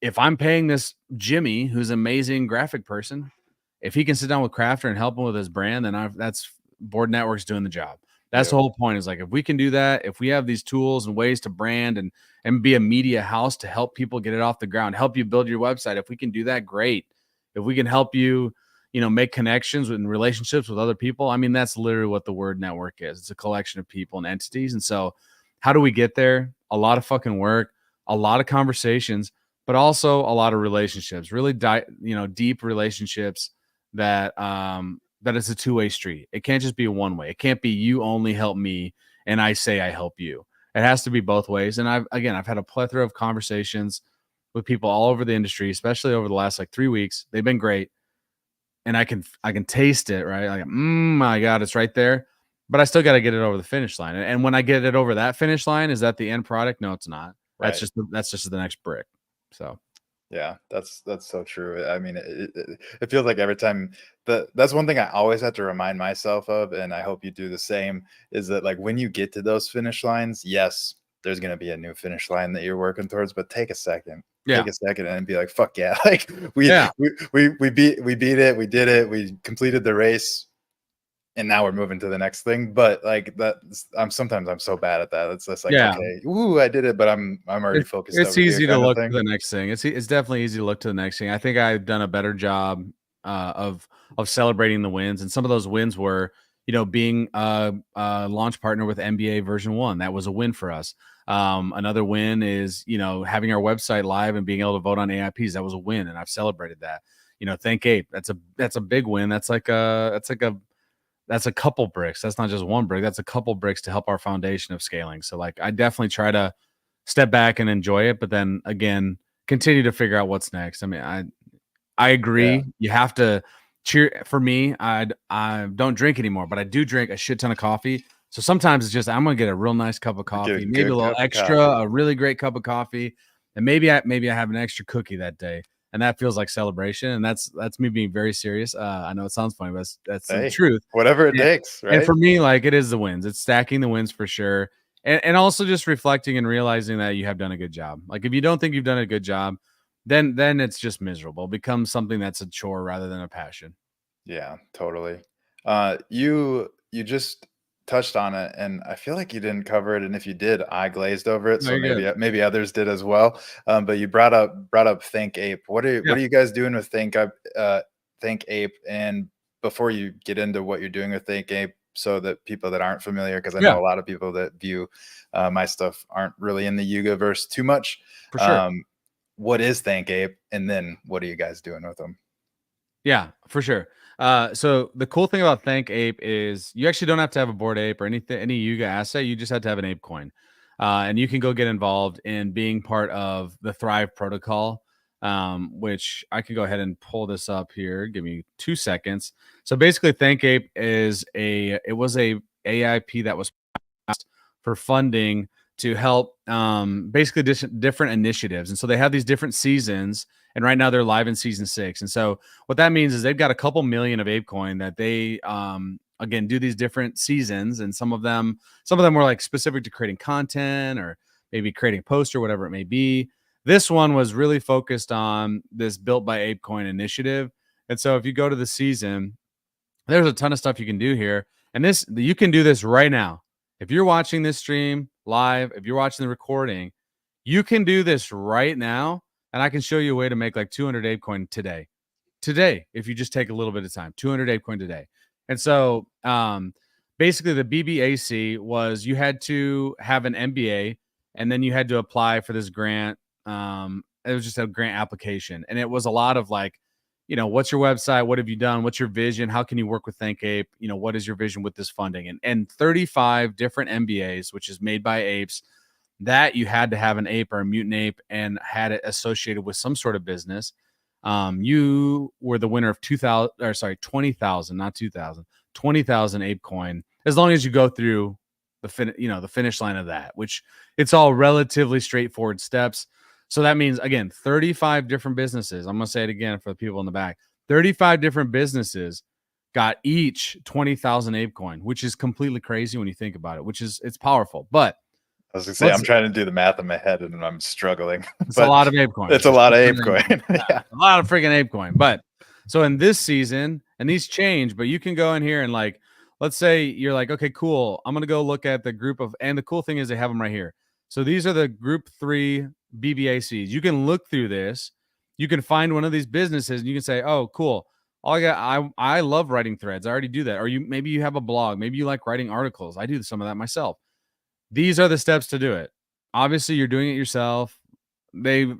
If I'm paying this Jimmy, who's an amazing graphic person, if he can sit down with Crafter and help him with his brand, then that's Board Network's doing the job. That's the Yep. whole point, is like if we can do that, if we have these tools and ways to brand and be a media house to help people get it off the ground, help you build your website. If we can do that, great. If we can help you, make connections and relationships with other people. I mean, that's literally what the word network is. It's a collection of people and entities. And so how do we get there? A lot of fucking work, a lot of conversations, but also a lot of relationships, really, deep relationships that it's a two-way street. It can't just be one way. It can't be you only help me and I say I help you. It has to be both ways. And I've had a plethora of conversations with people all over the industry, especially over the last like 3 weeks. They've been great. And I can taste it, right? Like, my God, it's right there. But I still got to get it over the finish line. And when I get it over that finish line, is that the end product? No, it's not. That's Right. just the next brick. So Yeah, that's so true. I mean, it feels like every time that's one thing I always have to remind myself of, and I hope you do the same, is that like when you get to those finish lines, yes, there's gonna be a new finish line that you're working towards, but take a second. yeah, Take a second and be like, fuck yeah. Like yeah. we beat it, we did it, we completed the race, and now we're moving to the next thing. But like that, I'm so bad at that. It's just like, Yeah, okay, ooh, I did it, but I'm already focused it's over here, easy to kind of look to thing. the next thing. It's definitely easy to look to the next thing. I think I've done a better job of celebrating the wins, and some of those wins were, being a launch partner with NBA version 1. That was a win for us. Another win is, having our website live and being able to vote on AIPs. That was a win, and I've celebrated that. Thank Ape. That's a big win. That's a couple bricks. That's not just one brick. That's a couple bricks to help our foundation of scaling. So like I definitely try to step back and enjoy it, but then again, continue to figure out what's next. I mean, I Yeah. agree. You have to cheer for me. I don't drink anymore, but I do drink a shit ton of coffee. So sometimes it's just I'm gonna get a real nice cup of Get a coffee, maybe a good little cup of extra, coffee. a really great cup of coffee, and maybe I have an extra cookie that day, and that feels like celebration. And that's me being very serious. I know it sounds funny, but that's the Hey, truth. whatever it And, takes, and right? for me, like it is the wins. It's stacking the wins for sure, and also just reflecting and realizing that you have done a good job. Like if you don't think you've done a good job, then it's just miserable. It becomes something that's a chore rather than a passion. Yeah, totally. You just touched on it, and I feel like you didn't cover it. And if you did, I glazed over it. No, So you're good. maybe others did as well. But you brought up Think Ape. Yeah. What are you guys doing with Think Ape? And before you get into what you're doing with Think Ape, so that people that aren't familiar, because I Yeah, know a lot of people that view my stuff aren't really in the Yuga verse too much. for sure. Um, what is Think Ape, and then what are you guys doing with them? Yeah, for sure. So the cool thing about Thank Ape is you actually don't have to have a board ape or anything, any Yuga asset. You just have to have an ape coin, and you can go get involved in being part of the Thrive protocol. Which I can go ahead and pull this up here. Give me 2 seconds. So basically, Thank Ape is it was a AIP that was passed for funding to help basically different initiatives, and so they have these different seasons. And right now they're live in season 6, and so what that means is they've got a couple million of ApeCoin that they again do these different seasons, and some of them were like specific to creating content or maybe creating a poster, whatever it may be. This one was really focused on this built by ApeCoin initiative. And so if you go to the season, there's a ton of stuff you can do here. And you can do this right now. If you're watching this stream live, if you're watching the recording, you can do this right now. And I can show you a way to make like 200 ApeCoin today if you just take a little bit of time. 200 ApeCoin today. And so basically the BBAC was you had to have an MBA and then you had to apply for this grant. It was just a grant application, and it was a lot of like, what's your website, what have you done, what's your vision, how can you work with ThinkApe, what is your vision with this funding, and 35 different MBAs, which is made by apes, that you had to have an ape or a mutant ape and had it associated with some sort of business. You were the winner of 2,000, or sorry, 20,000, not 2,000, 20,000 ape coin, as long as you go through the finish line of that, which it's all relatively straightforward steps. So that means, again, 35 different businesses. I'm going to say it again for the people in the back. 35 different businesses got each 20,000 ape coin, which is completely crazy when you think about it, it's powerful. But I was gonna say I'm trying to do the math in my head and I'm struggling. it's a But lot of ape coin. it's a lot of ape coin. Yeah, a lot of freaking ape coin. But so in this season, and these change, but you can go in here and like, let's say you're like, okay, cool. I'm gonna go look at the group of, and the cool thing is they have them right here. So these are the group 3 BBACs. You can look through this. You can find one of these businesses and you can say, oh, cool. I love writing threads. I already do that. Or maybe you have a blog. Maybe you like writing articles. I do some of that myself. These are the steps to do it. Obviously, you're doing it yourself. They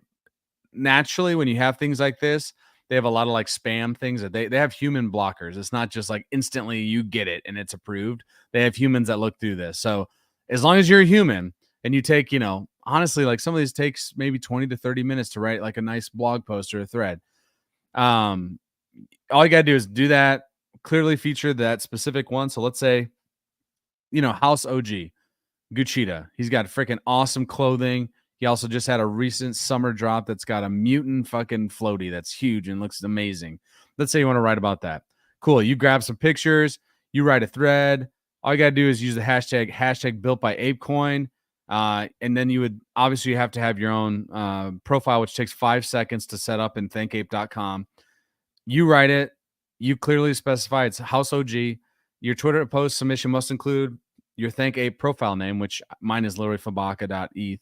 naturally, when you have things like this, they have a lot of like spam things that they have human blockers. It's not just like instantly you get it and it's approved. They have humans that look through this. So as long as you're a human and you take, honestly, like some of these takes maybe 20 to 30 minutes to write like a nice blog post or a thread. All you gotta do is do that, clearly feature that specific one. So let's say, House OG, Gucci'da. He's got freaking awesome clothing. He also just had a recent summer drop that's got a mutant fucking floaty that's huge and looks amazing. Let's say you want to write about that. Cool. You grab some pictures, you write a thread. All you got to do is use the hashtag built by ApeCoin. And then you would obviously have to have your own profile, which takes 5 seconds to set up in thankape.com. You write it. You clearly specify it's House OG. Your Twitter post submission must include your ThankApe profile name, which mine is literally fabaka.eth.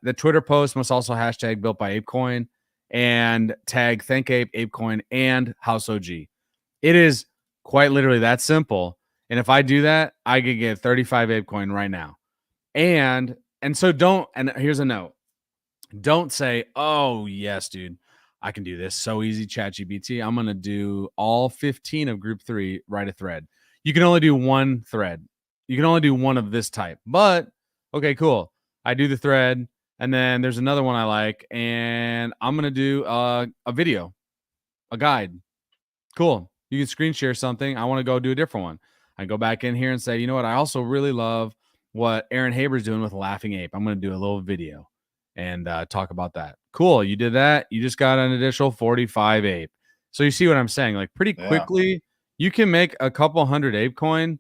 The Twitter post must also hashtag built by ApeCoin and tag ThankApe, ApeCoin, and House OG. It is quite literally that simple. And if I do that, I could get 35 ApeCoin right now. And so and here's a note. Don't say, oh, yes, dude, I can do this. So easy, ChatGPT. I'm going to do all 15 of group 3, write a thread. You can only do one thread. You can only do one of this type. But, okay, cool. I do the thread, and then there's another one I like, and I'm going to do a video, a guide. Cool. You can screen share something. I want to go do a different one. I go back in here and say, you know what? I also really love what Aaron Haber's doing with Laughing Ape. I'm going to do a little video and talk about that. Cool. You did that. You just got an additional 45 ape. So you see what I'm saying? Like pretty quickly, you can make a couple hundred ape coin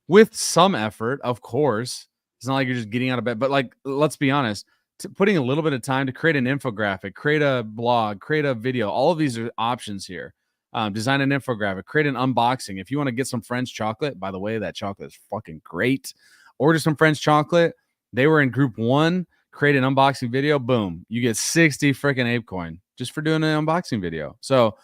with some effort, of course. It's not like you're just getting out of bed, but like, let's be honest, putting a little bit of time to create an infographic, create a blog, create a video. All of these are options here. Design an infographic, create an unboxing. If you want to get some French chocolate, by the way, that chocolate is fucking great. Order some French chocolate. They were in group 1. Create an unboxing video. Boom. You get 60 freaking ape coin just for doing an unboxing video. So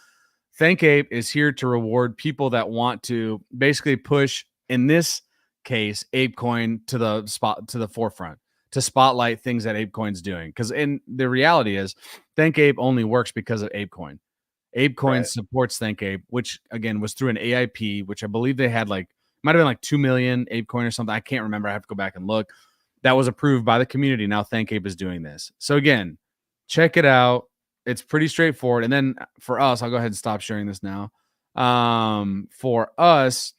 Thank Ape is here to reward people that want to basically push, in this case, ApeCoin to the forefront, to spotlight things that ApeCoin's doing. Because in the reality is, Thank Ape only works because of ApeCoin. ApeCoin supports Thank Ape, which again was through an AIP, which I believe they had might have been like 2 million ApeCoin or something. I can't remember. I have to go back and look. That was approved by the community. Now Thank Ape is doing this. So again, check it out. It's pretty straightforward. And then for us, I'll go ahead and stop sharing this now. For us,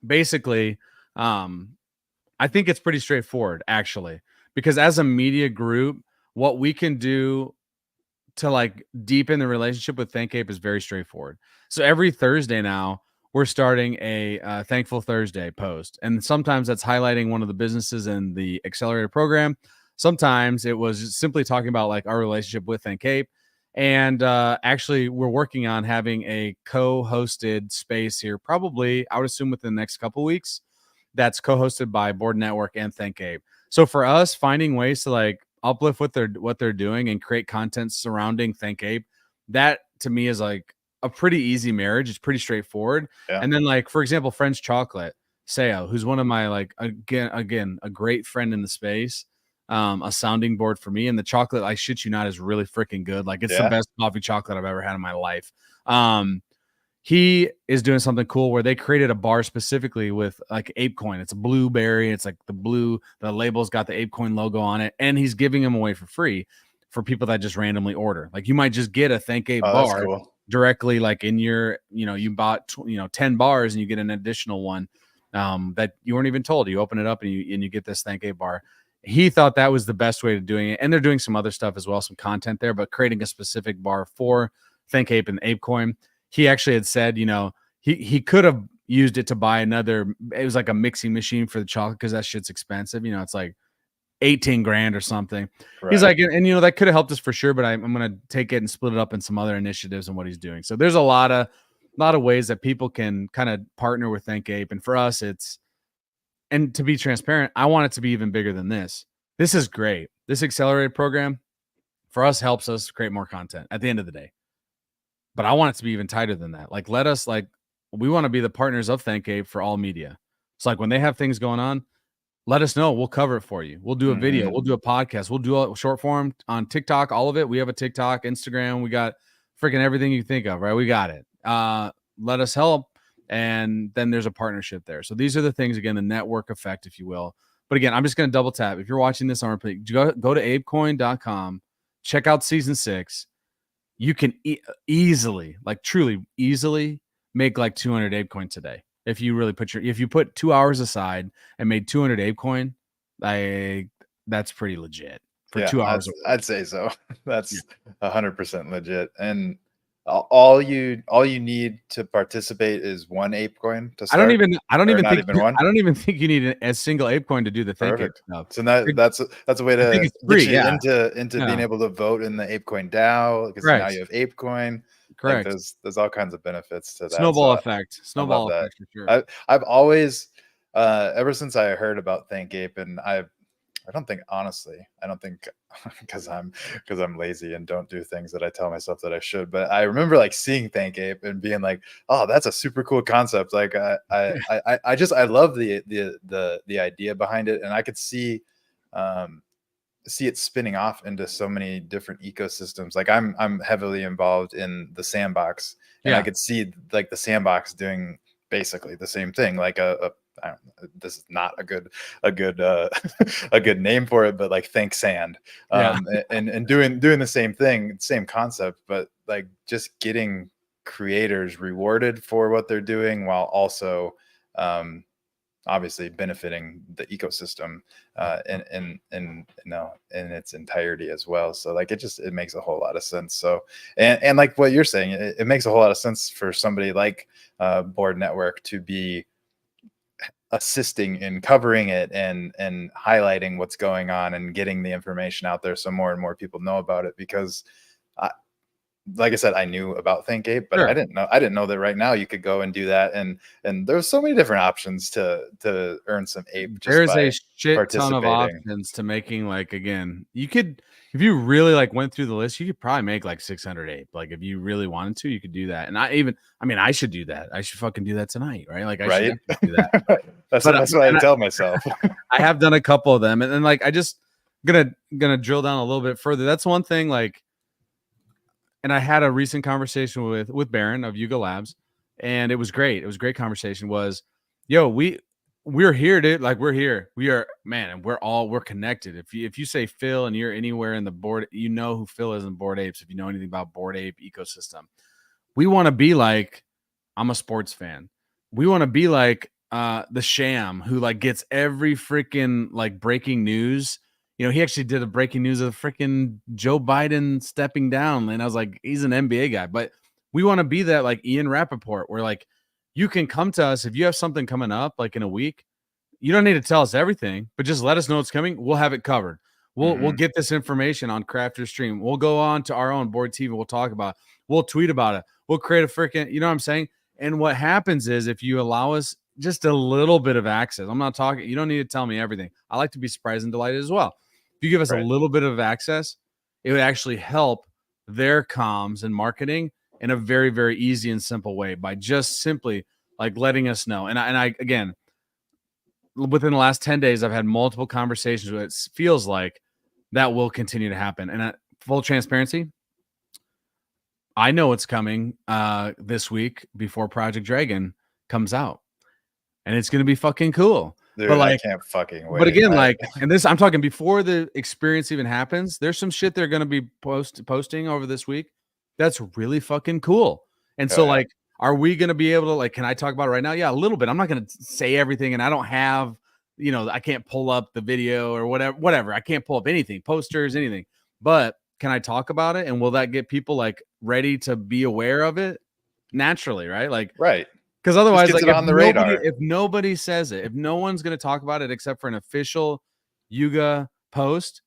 basically, I think it's pretty straightforward, actually, because as a media group, what we can do to like deepen the relationship with Thank Ape is very straightforward. So every Thursday now, we're starting a Thankful Thursday post. And sometimes that's highlighting one of the businesses in the accelerator program. Sometimes it was simply talking about like our relationship with Thank Ape. And actually, we're working on having a co-hosted space here, probably, I would assume, within the next couple weeks, that's co-hosted by Board Network and Thank Ape. So for us, finding ways to like uplift what they're doing and create content surrounding Thank Ape, that to me is like a pretty easy marriage. It's pretty straightforward. And then, like, for example, French Chocolate, Seo, who's one of my, like, again, a great friend in the space, a sounding board for me. And the chocolate, I shit you not, is really freaking good. Like, it's the best coffee chocolate I've ever had in my life. He is doing something cool where they created a bar specifically with like ApeCoin. It's a blueberry. It's like the label's got the ApeCoin logo on it. And he's giving them away for free for people that just randomly order. Like, you might just get a Thank Ape bar directly, like in your, you bought 10 bars and you get an additional one that you weren't even told. You open it up and you get this Thank Ape bar. He thought that was the best way to doing it. And they're doing some other stuff as well, some content there, but creating a specific bar for Thank Ape and ApeCoin. He actually had said, he could have used it to buy another. It was like a mixing machine for the chocolate, because that shit's expensive. It's like 18 grand or something. Right. He's like, and that could have helped us for sure, but I'm going to take it and split it up in some other initiatives and what he's doing. So there's a lot of ways that people can kind of partner with Thank Ape. And for us, and to be transparent, I want it to be even bigger than this. This is great. This accelerated program for us helps us create more content at the end of the day. But I want it to be even tighter than that. Like, we want to be the partners of Thank Ape for all media. It's like when they have things going on, let us know. We'll cover it for you. We'll do a video. We'll do a podcast. We'll do a short form on TikTok, all of it. We have a TikTok, Instagram. We got freaking everything you think of, right? We got it. Let us help. And then there's a partnership there. So these are the things, again, the network effect, if you will. But again, I'm just going to double tap. If you're watching this on replay, go to apecoin.com, check out season 6. You can easily, like truly easily, make like 200 ApeCoin today. If you really if you put 2 hours aside and made 200 ApeCoin, that's pretty legit for 2 hours. I'd say so. That's 100% legit. And all you need to participate is one ApeCoin to start. I don't even think you need a single ApeCoin to do the Thank Ape stuff. So that's a way to get you into being able to vote in the ApeCoin DAO, because now you have ApeCoin. Correct. Like there's all kinds of benefits to that. Snowball effect for sure. I've always ever since I heard about Thank Ape, and I don't think because I'm lazy and don't do things that I tell myself that I should, but I remember like seeing Thank Ape and being like, oh, that's a super cool concept. Like I love the idea behind it, and I could see it spinning off into so many different ecosystems. Like I'm heavily involved in the sandbox, and I could see like the sandbox doing basically the same thing. Like this is not a good a good name for it, but like Thank Sand, and doing the same thing, same concept, but like just getting creators rewarded for what they're doing while also obviously benefiting the ecosystem in its entirety as well. So like it makes a whole lot of sense. So and like what you're saying, it makes a whole lot of sense for somebody like Board Network to be assisting in covering it and highlighting what's going on and getting the information out there so more and more people know about it. Because like I said, I knew about ThinkApe, but Sure. I didn't know that right now you could go and do that. And there's so many different options to earn some ape just There's by a shit ton of participating. options to making, like, again, you could, if you really like went through the list, you could probably make like 600 ape. Like if you really wanted to, you could do that. And I should do that. I should fucking do that tonight, right? Like I should Right. definitely do that. That's But what I tell myself. I have done a couple of them, and then like I just gonna drill down a little bit further. That's one thing. Like, and I had a recent conversation with Baron of Yuga Labs, and it was great. It was a great conversation. Was, yo, we're here, dude. Like we're here. We are, man, and we're connected. If you say Phil and you're anywhere in the board, you know who Phil is in Board Apes. If you know anything about Board Ape ecosystem, we want to be like, I'm a sports fan. We want to be like the Sham, who like gets every freaking like breaking news. You know, he actually did a breaking news of freaking Joe Biden stepping down. And I was like, he's an NBA guy. But we want to be that like Ian Rappaport, where like you can come to us if you have something coming up like in a week. You don't need to tell us everything, but just let us know it's coming. We'll have it covered. We'll get this information on Crafter Stream. We'll go on to our own Board TV. We'll talk about it. We'll tweet about it. We'll create a freaking, you know what I'm saying? And what happens is if you allow us just a little bit of access, I'm not talking, you don't need to tell me everything. I like to be surprised and delighted as well. If you give us a little bit of access, it would actually help their comms and marketing in a very, very easy and simple way by just simply like letting us know. And I again, within the last 10 days, I've had multiple conversations with it. Feels like that will continue to happen. And full transparency, I know it's coming this week before Project Dragon comes out, and it's going to be fucking cool. Dude, but like, I can't fucking wait. But again, like, and this, I'm talking before the experience even happens. There's some shit they're going to be posting over this week that's really fucking cool. And so, like, are we going to be able to, like, can I talk about it right now? Yeah, a little bit. I'm not going to say everything, and I don't have, you know, I can't pull up the video or whatever. I can't pull up anything, posters, anything. But can I talk about it? And will that get people like ready to be aware of it naturally? Right. Like, right. Because otherwise, like, on the radar. If nobody says it, if no one's going to talk about it except for an official Yuga post,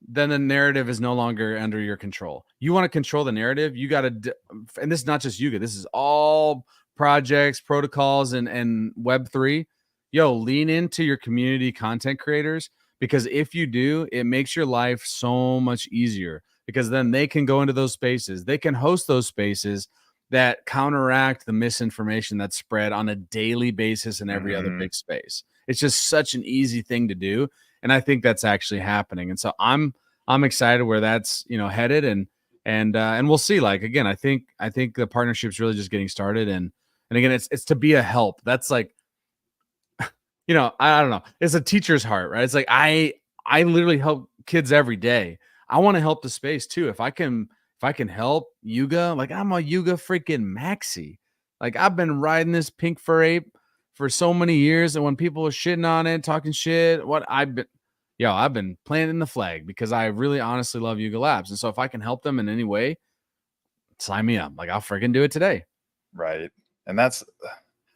then the narrative is no longer under your control. You want to control the narrative, you got to, and this is not just Yuga, this is all projects, protocols, and Web3. Yo, lean into your community content creators, because if you do, it makes your life so much easier, because then they can go into those spaces, they can host those spaces that counteract the misinformation that's spread on a daily basis in every other big space. It's just such an easy thing to do. And I think that's actually happening. And so I'm excited where that's, you know, headed, and we'll see. Like, again, I think the partnership's really just getting started. And again, it's to be a help. That's like, you know, I don't know. It's a teacher's heart, right? It's like, I literally help kids every day. I want to help the space too. If I can help Yuga, like, I'm a Yuga freaking maxi. Like, I've been riding this pink fur ape for so many years, and when people were shitting on it, talking shit, I've been planting the flag, because I really honestly love Yuga Labs. And so if I can help them in any way, sign me up. Like, I'll freaking do it today. Right. And that's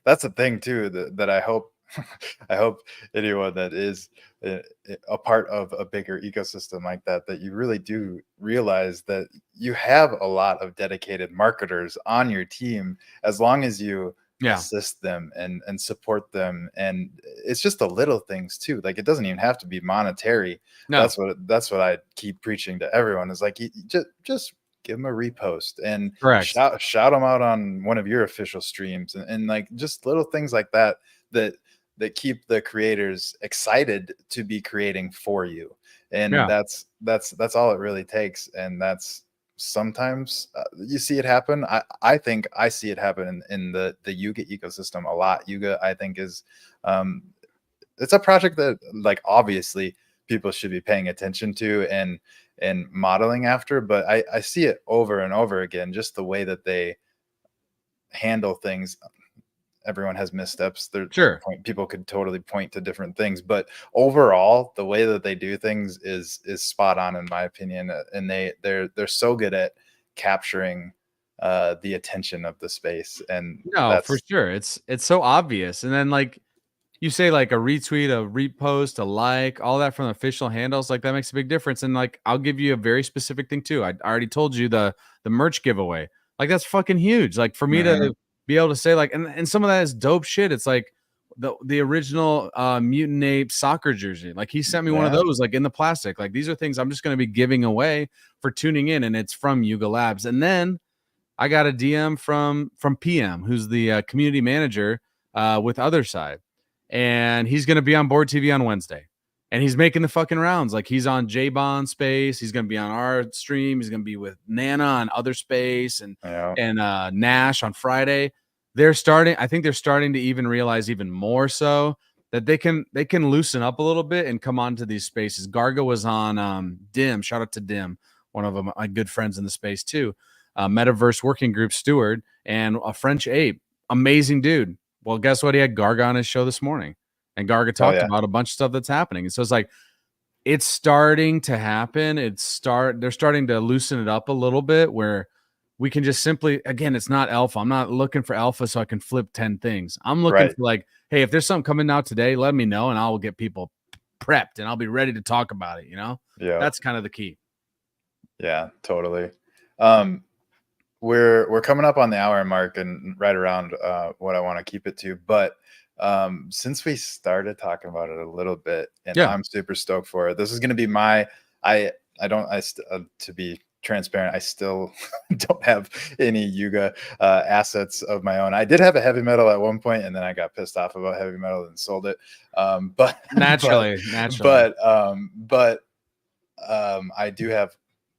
the thing too, that I hope I hope anyone that is a part of a bigger ecosystem like that you really do realize that you have a lot of dedicated marketers on your team, as long as you assist them and support them. And it's just the little things too. Like, it doesn't even have to be monetary. No. That's what I keep preaching to everyone, is like, you just give them a repost and shout them out on one of your official streams, and like, just little things like that keep the creators excited to be creating for you. And that's all it really takes. And that's sometimes you see it happen. I think I see it happen in the Yuga ecosystem a lot. Yuga, I think, is it's a project that, like, obviously people should be paying attention to and modeling after, but I see it over and over again, just the way that they handle things. Everyone has missteps. Sure. People could totally point to different things, but overall, the way that they do things is spot on in my opinion. And they're so good at capturing the attention of the space, and No, for sure. It's so obvious. And then like you say like a retweet, a repost, a like, all that from official handles, like that makes a big difference. And like I'll give you a very specific thing too. I already told you the merch giveaway. Like that's fucking huge. Like for me to be able to say like, and some of that is dope shit. It's like the original Mutant Ape soccer jersey. Like he sent me one of those like in the plastic. Like these are things I'm just going to be giving away for tuning in, and it's from Yuga Labs. And then I got a DM from PM, who's the community manager with Other Side, and he's going to be on Board TV on Wednesday, and he's making the fucking rounds. Like he's on J-Bond Space, he's going to be on our stream, he's going to be with Nana on Other Space, and Nash on Friday. I think they're starting to even realize even more so that they can loosen up a little bit and come onto these spaces. Garga was on Dim. Shout out to Dim, one of them, my good friends in the space too. Metaverse working group steward and a French ape, amazing dude. Well, guess what? He had Garga on his show this morning, and Garga talked about a bunch of stuff that's happening. And so it's like it's starting to happen. They're starting to loosen it up a little bit where we can just simply, again, it's not alpha. I'm not looking for alpha so I can flip 10 things. I'm looking for like, hey, if there's something coming out today, let me know and I'll get people prepped and I'll be ready to talk about it. You know, that's kind of the key. Yeah, totally. We're coming up on the hour mark and right around what I want to keep it to. But since we started talking about it a little bit, and I'm super stoked for it. This is going to be to be transparent, I still don't have any Yuga assets of my own. I did have a heavy metal at one point, and then I got pissed off about heavy metal and sold it. But naturally. But I do have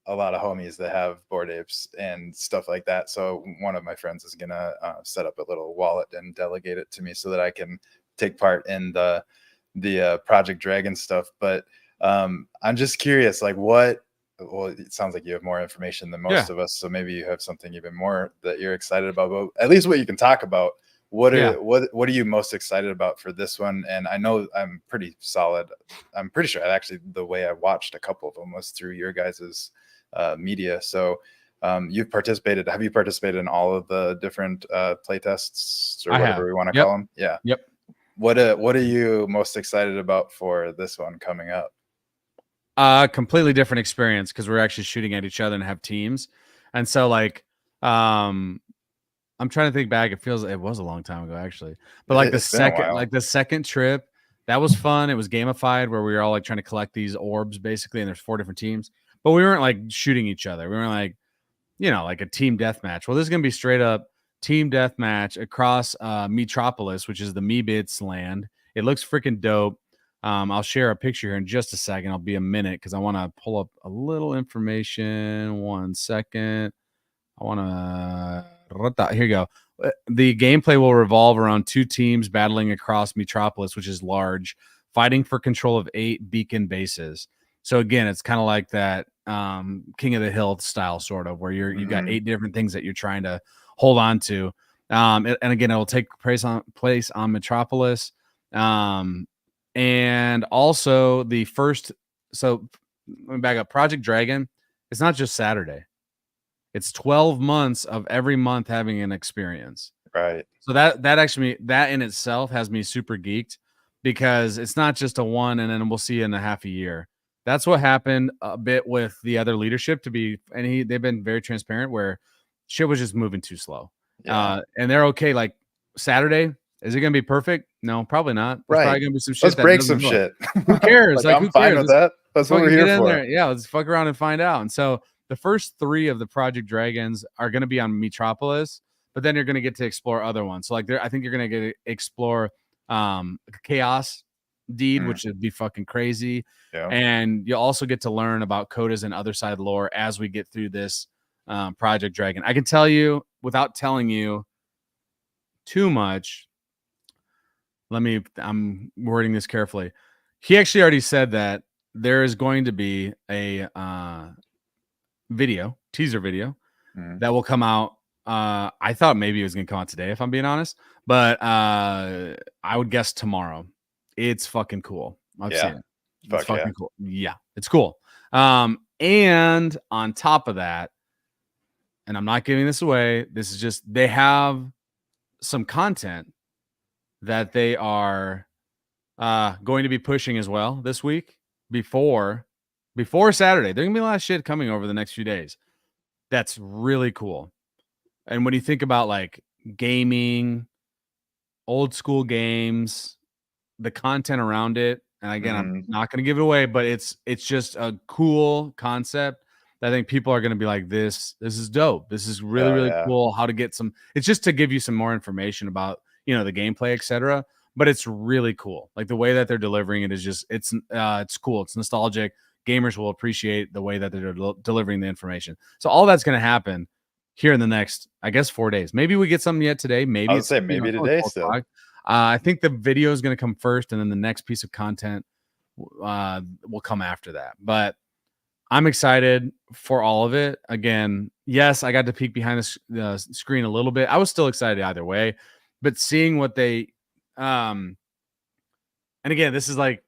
a lot of homies that have Bored Apes and stuff like that. So one of my friends is gonna set up a little wallet and delegate it to me so that I can take part in the Project Dragon stuff. But I'm just curious, like well, it sounds like you have more information than most of us, so maybe you have something even more that you're excited about. But at least what you can talk about. What are you most excited about for this one? And I know I'm pretty solid. I'm pretty sure actually the way I watched a couple of them was through your guys's media. So have you participated in all of the different play tests or whatever we want to call them? Yep. What are you most excited about for this one coming up? Completely different experience because we're actually shooting at each other and have teams. And so like I'm trying to think back. It was a long time ago actually. But like the second trip, that was fun. It was gamified where we were all like trying to collect these orbs basically, and there's 4 different teams. But we weren't like shooting each other. We weren't like, like a team deathmatch. Well, this is gonna be straight up team deathmatch across Metropolis, which is the Meebits land. It looks freaking dope. I'll share a picture here in just a second. I'll be a minute because I want to pull up a little information. 1 second. I want to. Here you go. The gameplay will revolve around 2 teams battling across Metropolis, which is large, fighting for control of 8 beacon bases. So again, it's kind of like that King of the Hill style, sort of, where you got 8 different things that you're trying to hold on to. And again, it will take place on Metropolis. And also the first. So let me back up. Project Dragon. It's not just Saturday. It's 12 months of every month having an experience. Right. So that actually, that in itself has me super geeked because it's not just a one and then we'll see you in a half a year. That's what happened a bit with the other leadership they've been very transparent where shit was just moving too slow. And they're okay. Like Saturday, is it going to be perfect? No, probably not. There's probably going to be some shit. Let's break some shit. Who cares? I'm who fine cares? with that. That's what we're here for. There. Yeah, let's fuck around and find out. And so the first 3 of the Project Dragons are going to be on Metropolis, but then you're going to get to explore other ones. So like I think you're going to get to explore Chaos Deed, which would be fucking crazy. Yeah. And you'll also get to learn about Coda's and Other Side lore as we get through this Project Dragon. I can tell you without telling you too much. I'm wording this carefully. He actually already said that there is going to be a teaser video that will come out I thought maybe it was gonna come out today, if I'm being honest, but I would guess tomorrow. It's fucking cool. I've Yeah. seen it. It's Fuck yeah. fucking cool. Yeah, it's cool. And on top of that, and I'm not giving this away. This is just they have some content that they are going to be pushing as well this week before Saturday. There's gonna be a lot of shit coming over the next few days. That's really cool. And when you think about like gaming, old school games, the content around it, and again, I'm Mhm. not going to give it away, but it's just a cool concept that I think people are going to be like, this is dope. This is really, Oh really yeah. cool. How to get some, it's just to give you some more information about, the gameplay, etc. But it's really cool. Like the way that they're delivering it is just, it's cool. It's nostalgic. Gamers will appreciate the way that they're delivering the information. So all that's going to happen here in the next, I guess, 4 days. Maybe we get something yet today. I Maybe would it's, say maybe it's only today 12 still. o'clock. I think the video is going to come first, and then the next piece of content will come after that. But I'm excited for all of it. Again, yes, I got to peek behind the screen a little bit. I was still excited either way, but seeing what they, and again, this is like,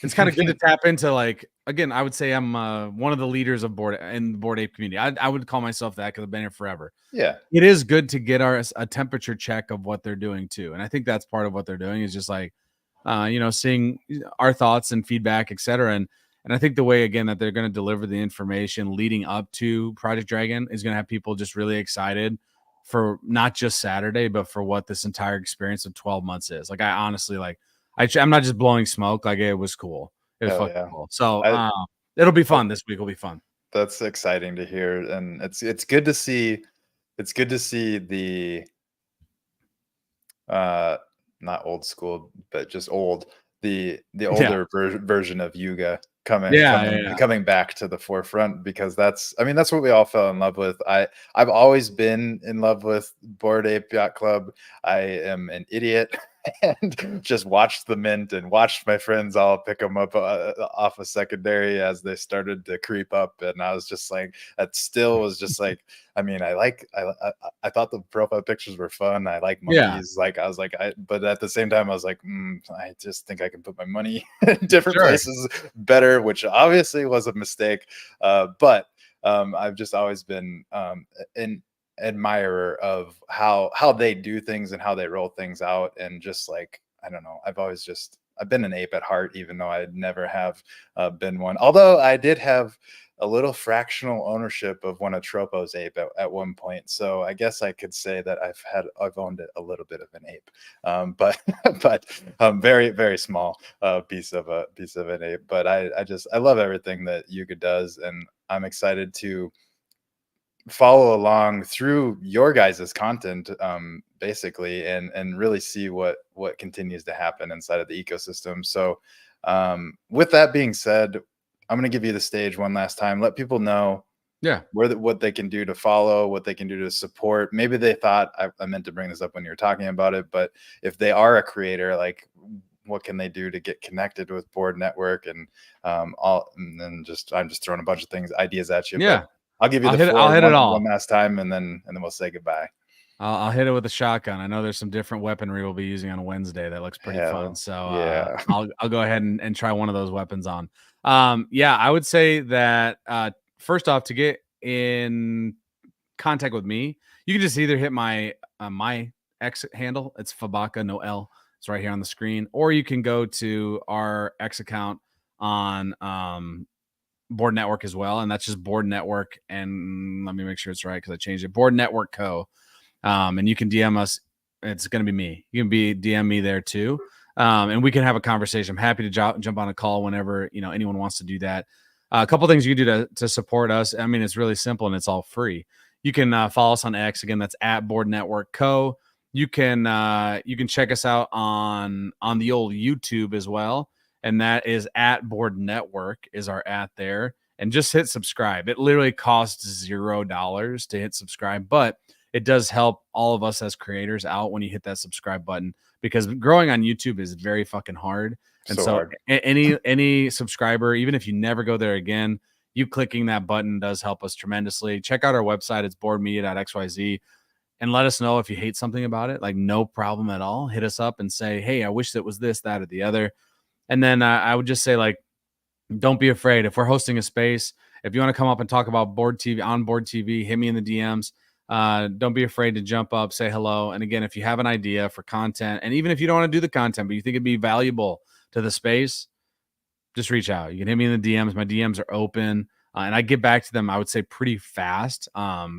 it's kind of good to tap into. Like, again, I would say I'm one of the leaders of the Board Ape community. I would call myself that because I've been here forever. Yeah. It is good to get a temperature check of what they're doing too, and I think that's part of what they're doing is just like, seeing our thoughts and feedback, etc. And I think the way again that they're going to deliver the information leading up to Project Dragon is going to have people just really excited for not just Saturday, but for what this entire experience of 12 months is. Like, I honestly like, I'm not just blowing smoke. Like, it was cool. It was Hell fucking yeah. cool. So I it'll be fun. This week will be fun. That's exciting to hear, and it's good to see. It's good to see the uh not old school, but just old the Yeah. older version of Yuga coming Yeah. coming Yeah. coming back to the forefront, because that's what we all fell in love with. I've always been in love with Board Ape Yacht Club. I am an idiot and just watched the mint and watched my friends all pick them up off of secondary as they started to creep up, and I was just like, that still was just like, I mean, I thought the profile pictures were fun. I like Yeah. monkeys. Like I was like, but at the same time, I was like, I just think I can put my money in different Sure. places better, which obviously was a mistake. But I've just always been an admirer of how they do things and how they roll things out, and just like, I don't know, I've been an ape at heart, even though I never have been one. Although I did have a little fractional ownership of one of Tropo's ape at one point. So I guess I could say that I've owned it a little bit of an ape, but but very very small piece of an ape. But I love everything that Yuga does, and I'm excited to follow along through your guys' content, basically, and really see what continues to happen inside of the ecosystem. So with that being said, I'm going to give you the stage one last time. Let people know what they can do to follow, what they can do to support. Maybe they thought I meant to bring this up when you were talking about it, but if they are a creator, like, what can they do to get connected with Board Network and and then I'm just throwing a bunch of ideas at you. Yeah. But I'll give you the I'll floor hit it all. one last time, and then we'll say goodbye. I'll hit it with a shotgun. I know there's some different weaponry we'll be using on Wednesday that looks pretty fun. So yeah. I'll go ahead and try one of those weapons on. Yeah, I would say that first off, to get in contact with me, you can just either hit my my X handle. It's Fabaka, no L. It's right here on the screen. Or you can go to our X account on Board Network as well, and that's just Board Network. And let me make sure it's right because I changed it. Board Network Co. And you can DM us. It's going to be me. You can DM me there too, and we can have a conversation. I'm happy to jump on a call whenever anyone wants to do that. A couple things you can do to support us. I mean, it's really simple and it's all free. You can follow us on X. Again, that's at Board Network Co. You can check us out on the old YouTube as well, and that is at Board Network is our @ there. And just hit subscribe. It literally costs $0 to hit subscribe, but it does help all of us as creators out when you hit that subscribe button, because growing on YouTube is very fucking hard. And so hard. any subscriber, even if you never go there again, you clicking that button does help us tremendously. Check out our website. It's boardmedia.xyz. And let us know if you hate something about it. Like, no problem at all. Hit us up and say, hey, I wish it was this, that, or the other. And then I would just say, like, don't be afraid. If we're hosting a space, if you want to come up and talk about board TV, on board TV, hit me in the DMs. Don't be afraid to jump up, say hello. And again, if you have an idea for content, and even if you don't want to do the content, but you think it'd be valuable to the space, just reach out. You can hit me in the DMs. My DMs are open. And I get back to them, I would say, pretty fast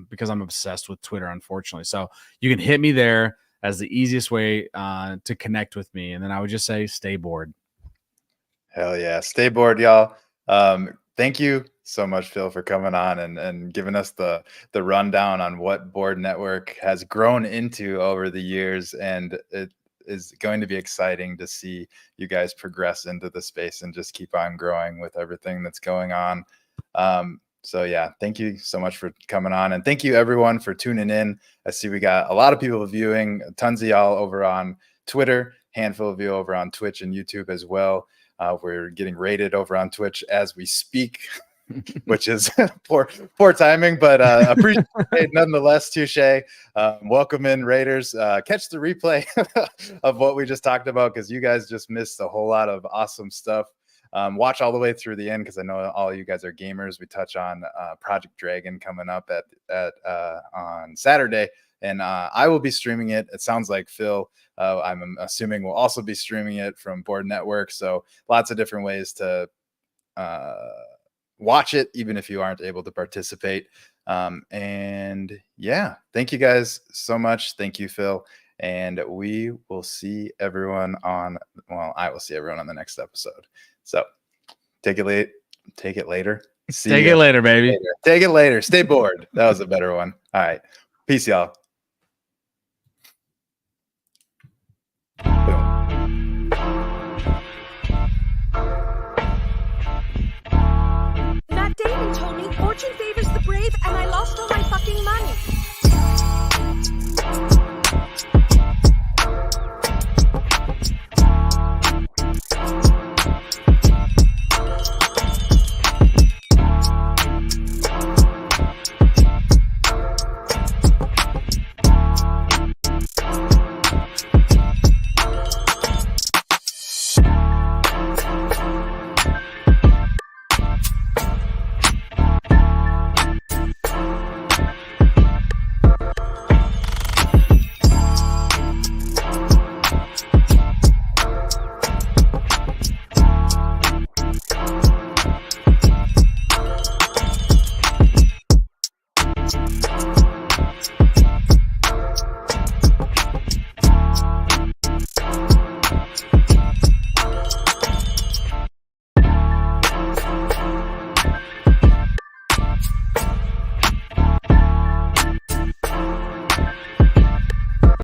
because I'm obsessed with Twitter, unfortunately. So you can hit me there as the easiest way to connect with me. And then I would just say, stay bored. Hell yeah. Stay bored, y'all. Thank you so much, Phil, for coming on and giving us the rundown on what Board Network has grown into over the years. And it is going to be exciting to see you guys progress into the space and just keep on growing with everything that's going on. So yeah, thank you so much for coming on, and thank you everyone for tuning in. I see we got a lot of people viewing, tons of y'all over on Twitter, handful of you over on Twitch and YouTube as well. We're getting rated over on Twitch as we speak, which is poor timing, but appreciate it nonetheless. Touche. Welcome in, Raiders. Catch the replay of what we just talked about, because you guys just missed a whole lot of awesome stuff. Watch all the way through the end, because I know all you guys are gamers. We touch on Project Dragon coming up at on Saturday, and I will be streaming it. It sounds like Phil, I'm assuming, will also be streaming it from Board Network. So lots of different ways to watch it, even if you aren't able to participate. And yeah, thank you guys so much. Thank you, Phil. And we will see everyone I will see everyone on the next episode. So take it later. Take it later, baby. Take it later. Take it later. Stay bored. That was a better one. All right. Peace, y'all.